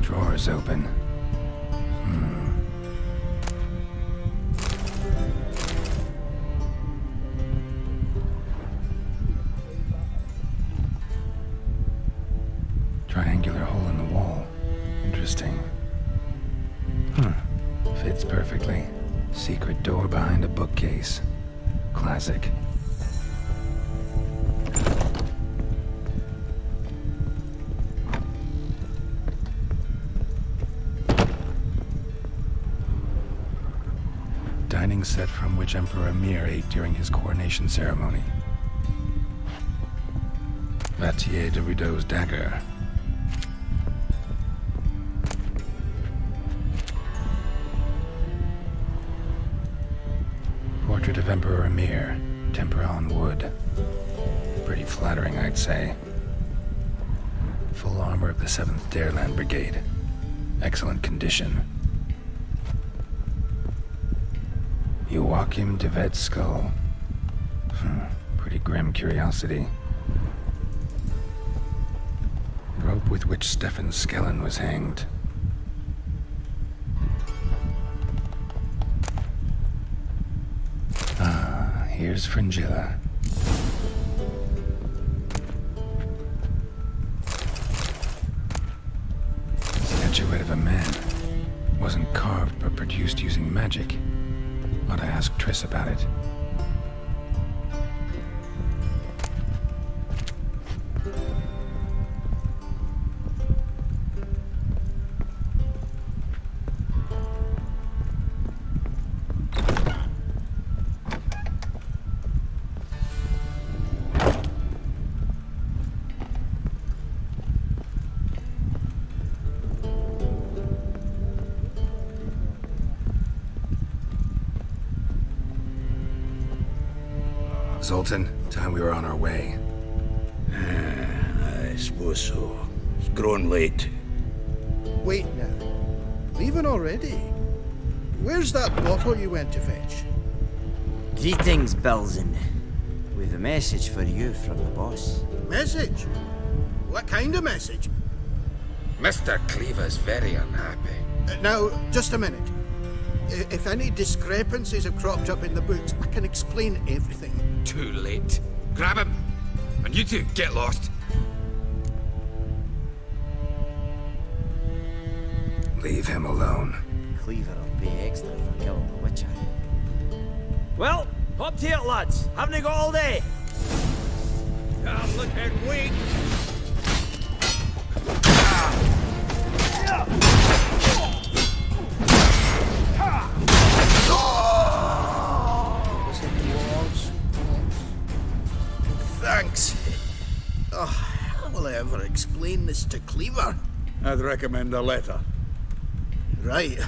Drawer's open. Triangular hole in the wall. Interesting. Fits perfectly. Secret door behind a bookcase. Classic. Dining set from which Emperor Mir ate during his coronation ceremony. Vattier de Rideau's dagger. Portrait of Emperor Mir, tempera on wood. Pretty flattering, I'd say. Full armor of the 7th Dareland Brigade. Excellent condition. Joachim de Vet's skull. Pretty grim curiosity. Rope with which Stefan Skellen was hanged. Here's Fringilla. Statuette of a man. Wasn't carved, but produced using magic. Ought to ask Triss about it. Zoltan, time we were on our way. I suppose so. It's growing late. Wait now. Leaving already? Where's that bottle you went to fetch? Greetings, Belzen. We've a message for you from the boss. Message? What kind of message? Mr. Cleaver's very unhappy. Now, just a minute. If any discrepancies have cropped up in the books, I can explain everything. Too late. Grab him. And you two, get lost. Leave him alone. Cleaver will pay extra for killing the Witcher. Well, up to it, lads. Haven't you got all day? I'm looking weak. Thanks. Oh, how will I ever explain this to Cleaver? I'd recommend a letter. Right.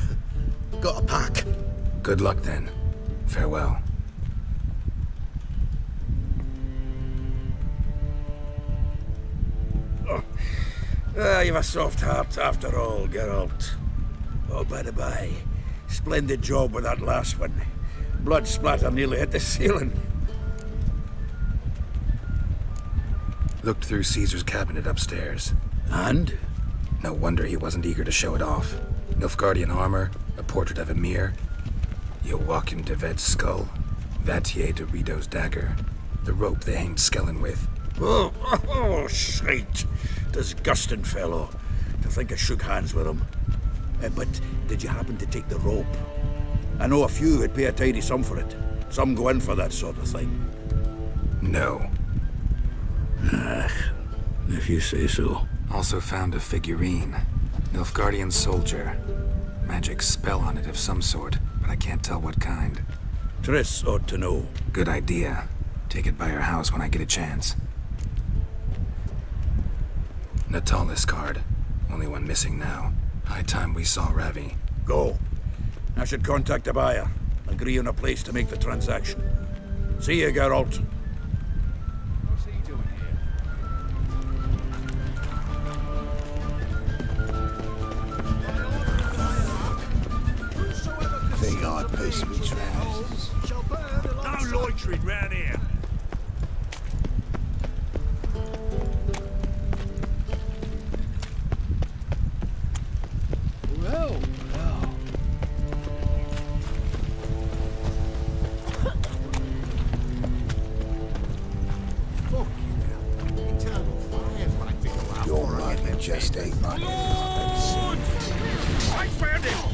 Got a pack. Good luck then. Farewell. You've a soft heart after all, Geralt. Oh, by the by, splendid job with that last one. Blood splatter nearly hit the ceiling. Looked through Caesar's cabinet upstairs. And? No wonder he wasn't eager to show it off. Nilfgaardian armor, a portrait of Emir, Joachim de Vet's skull, Vattier de Rideau's dagger, the rope they hanged Skellen with. Oh, shite. Disgusting fellow. To think I shook hands with him. But did you happen to take the rope? I know a few would pay a tidy sum for it. Some go in for that sort of thing. No. If you say so. Also found a figurine. Nilfgaardian soldier. Magic spell on it of some sort, but I can't tell what kind. Triss ought to know. Good idea. Take it by her house when I get a chance. Natalis card. Only one missing now. High time we saw Ravi. Go. I should contact the buyer. Agree on a place to make the transaction. See you, Geralt. What's he doing here? Think I'd piss me trousers. No loitering round here. Well, Your money just ain't money. I found him!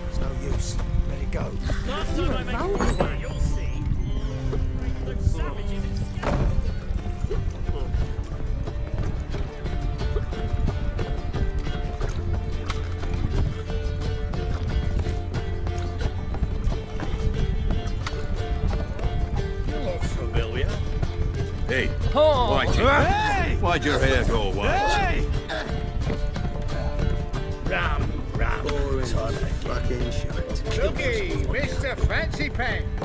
It's no use. Let it go. You'll see. Those savages escaped. You look familiar. Hey, Oh. Whitey. Hey! Why'd your hair go white? Hey! Ram. Boring fucking shite. Looky, Mr. Fancy Pants.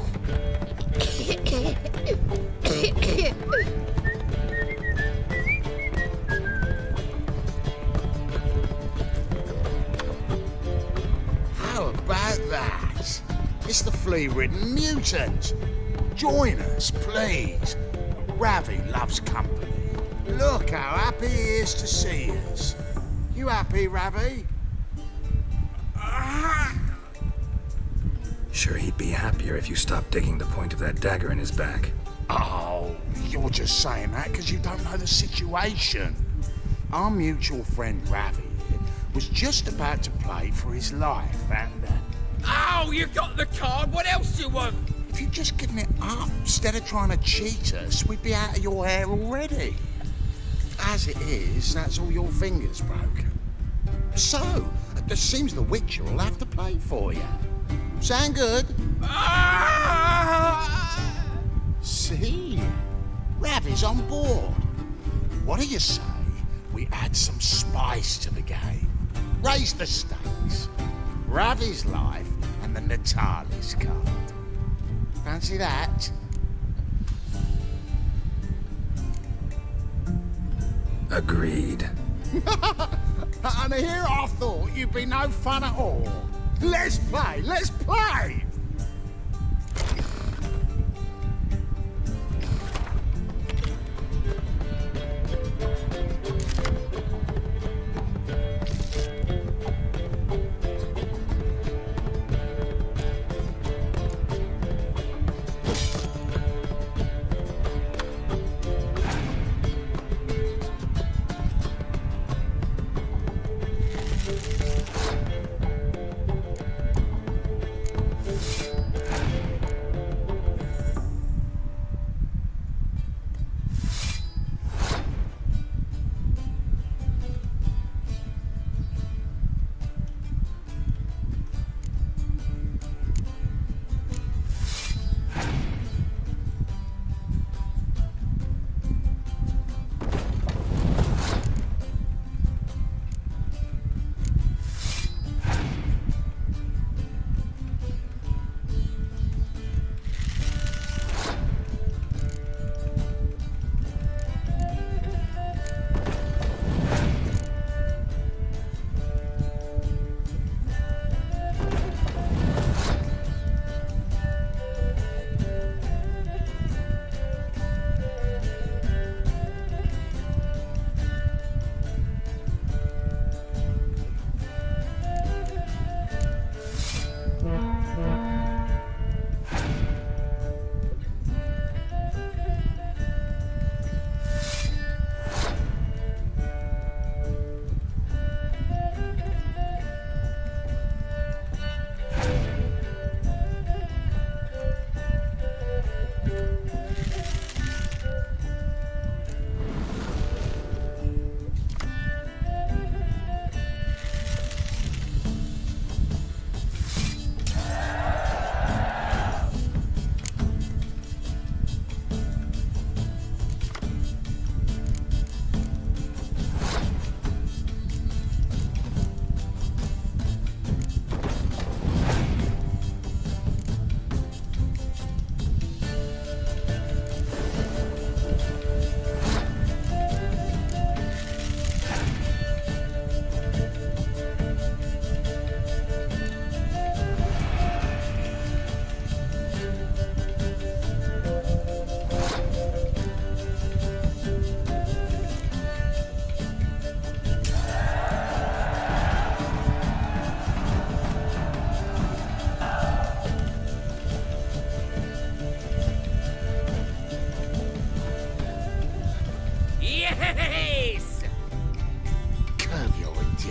How about that? It's the flea-ridden mutant. Join us, please. Ravi loves company. Look how happy he is to see us. You happy, Ravi? Sure, he'd be happier if you stopped digging the point of that dagger in his back. Oh, you're just saying that because you don't know the situation. Our mutual friend Ravi was just about to play for his life and... Oh, you got the card. What else do you want? if you'd just given it up instead of trying to cheat us, we'd be out of your hair already. As it is, that's all your fingers broken. So, it seems the Witcher will have to play for you. Sound good? See? Ravi's on board. What do you say we add some spice to the game? Raise the stakes. Ravi's life and the Natalis card. Fancy that? Agreed. And here I thought you'd be no fun at all. Let's play, let's play!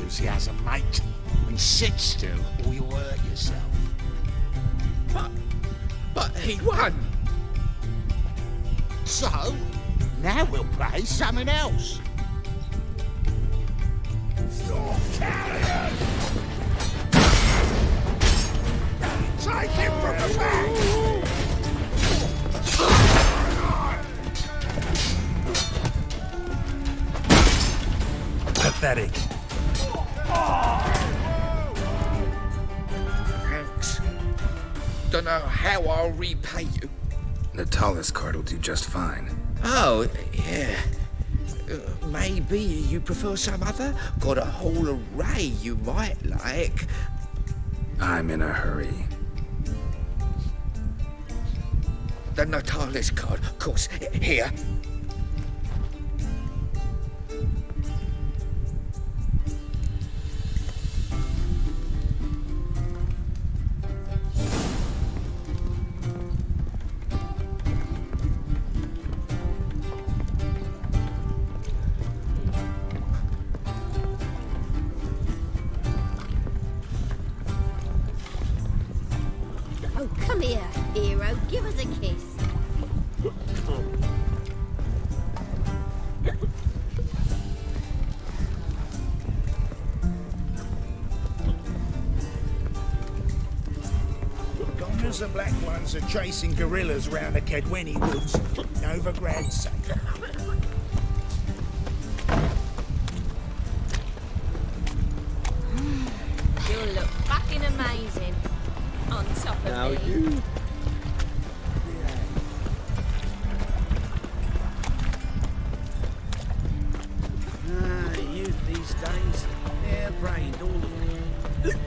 enthusiasm, mate. And sit still or you'll hurt yourself. But he won! So, now we'll play something else. Take him from the back! Pathetic. Thanks. Don't know how I'll repay you. Natalis card will do just fine. Oh, yeah. Maybe you prefer some other? Got a whole array you might like. I'm in a hurry. The Natalis card, of course. Here. Oh, come here, hero. Give us a kiss. Goners and Black Ones are chasing guerrillas round the Kedweni woods. Novigrad's safe. You'll look fucking amazing. On top of Now me. you. Youth these days, they're brained, all of them.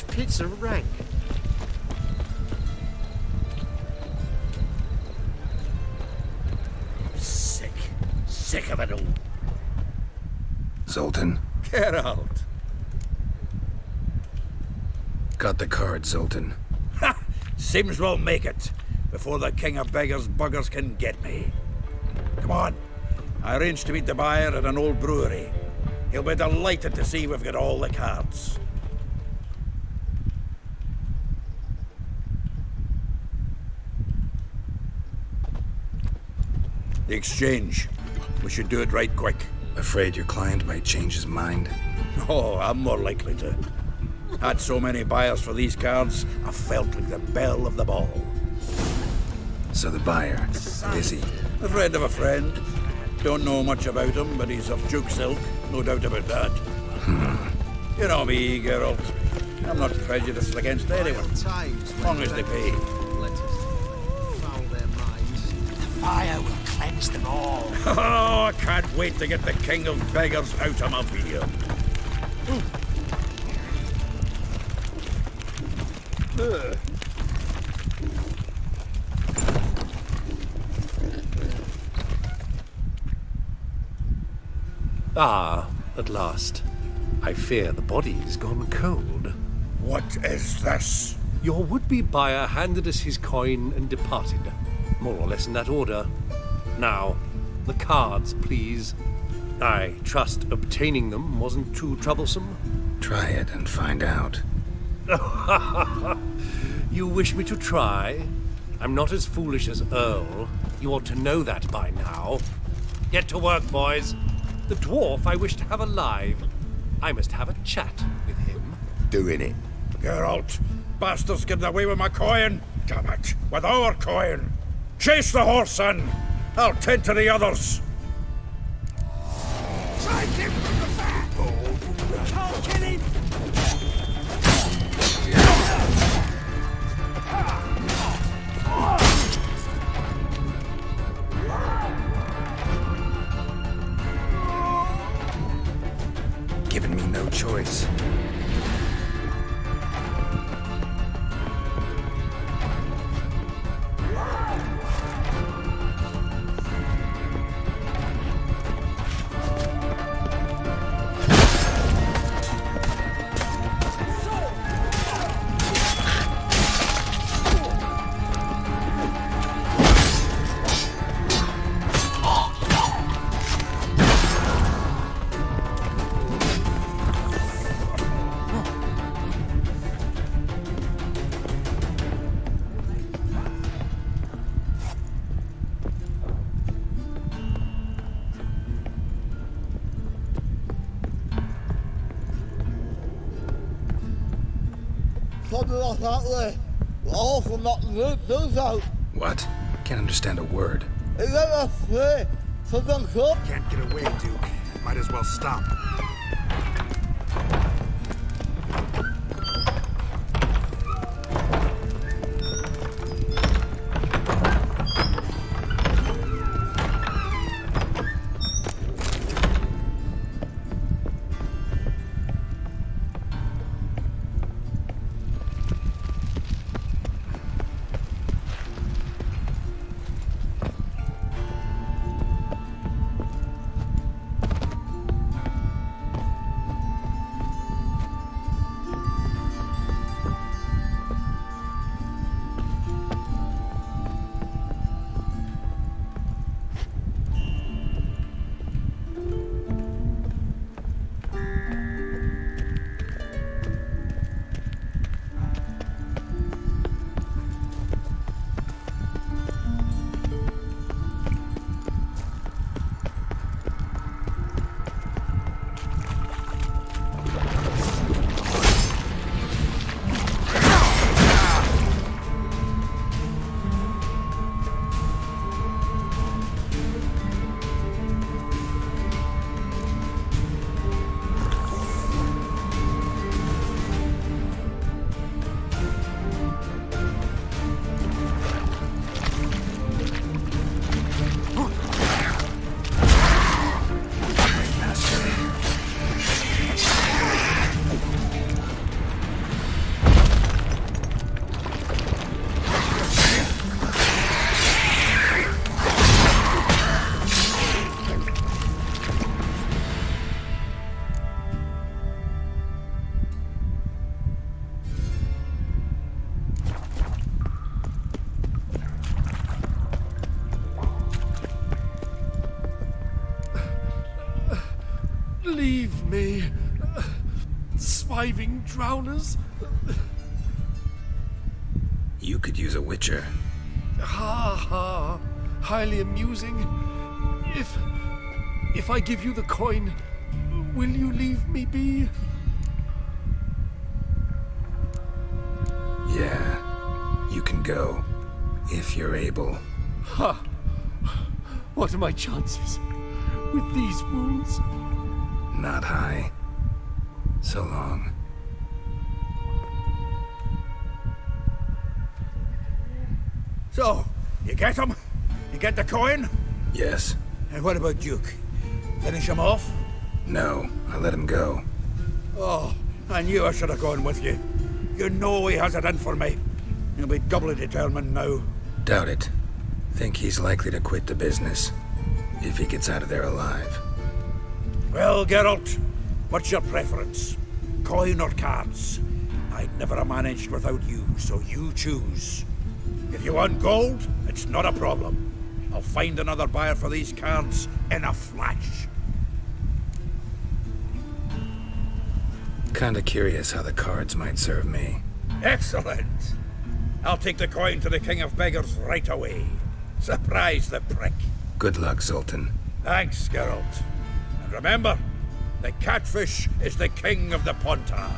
Pizza rank. Sick. Sick of it all. Zoltan? Get out. Got the card, Zoltan. Ha! Seems we'll make it before the king of beggars buggers can get me. Come on. I arranged to meet the buyer at an old brewery. He'll be delighted to see we've got all the cards. The exchange. We should do it right quick. Afraid your client might change his mind? Oh, I'm more likely to. Had so many buyers for these cards, I felt like the belle of the ball. So the buyer, who is he? A friend of a friend. Don't know much about him, but he's of Duke's ilk, no doubt about that. You know me, Geralt. I'm not prejudiced against anyone, as long as they pay. Fire will cleanse them all. Oh, I can't wait to get the king of beggars out of my beer. Ah, at last. I fear the body's gone cold. What is this? Your would-be buyer handed us his coin and departed. More or less in that order. Now, the cards, please. I trust obtaining them wasn't too troublesome? Try it and find out. You wish me to try? I'm not as foolish as Earl. You ought to know that by now. Get to work, boys. The dwarf I wish to have alive. I must have a chat with him. Doing it. Geralt, bastards getting away with my coin. Damn it, with our coin. Chase the horse, son. I'll tend to the others. Take him from the back! We can't kill him! Given me no choice. something like that way. All for not to do so. What? Can't understand a word. Is that a free for the cup? Can't get away, Duke. Might as well stop. Leave me, swiving drowners. You could use a witcher. Ha ha, highly amusing. If I give you the coin, will you leave me be? Yeah, you can go, if you're able. Ha! What are my chances with these wounds? Not high. So long. So, you get him? You get the coin? Yes. And what about Duke? Finish him off? No, I let him go. Oh, I knew I should have gone with you. You know he has it in for me. He'll be doubly determined now. Doubt it. Think he's likely to quit the business. If he gets out of there alive. Well, Geralt, what's your preference? Coin or cards? I'd never have managed without you, so you choose. If you want gold, it's not a problem. I'll find another buyer for these cards in a flash. Kinda curious how the cards might serve me. Excellent! I'll take the coin to the King of Beggars right away. Surprise the prick. Good luck, Zoltan. Thanks, Geralt. And remember, the catfish is the king of the Pontar.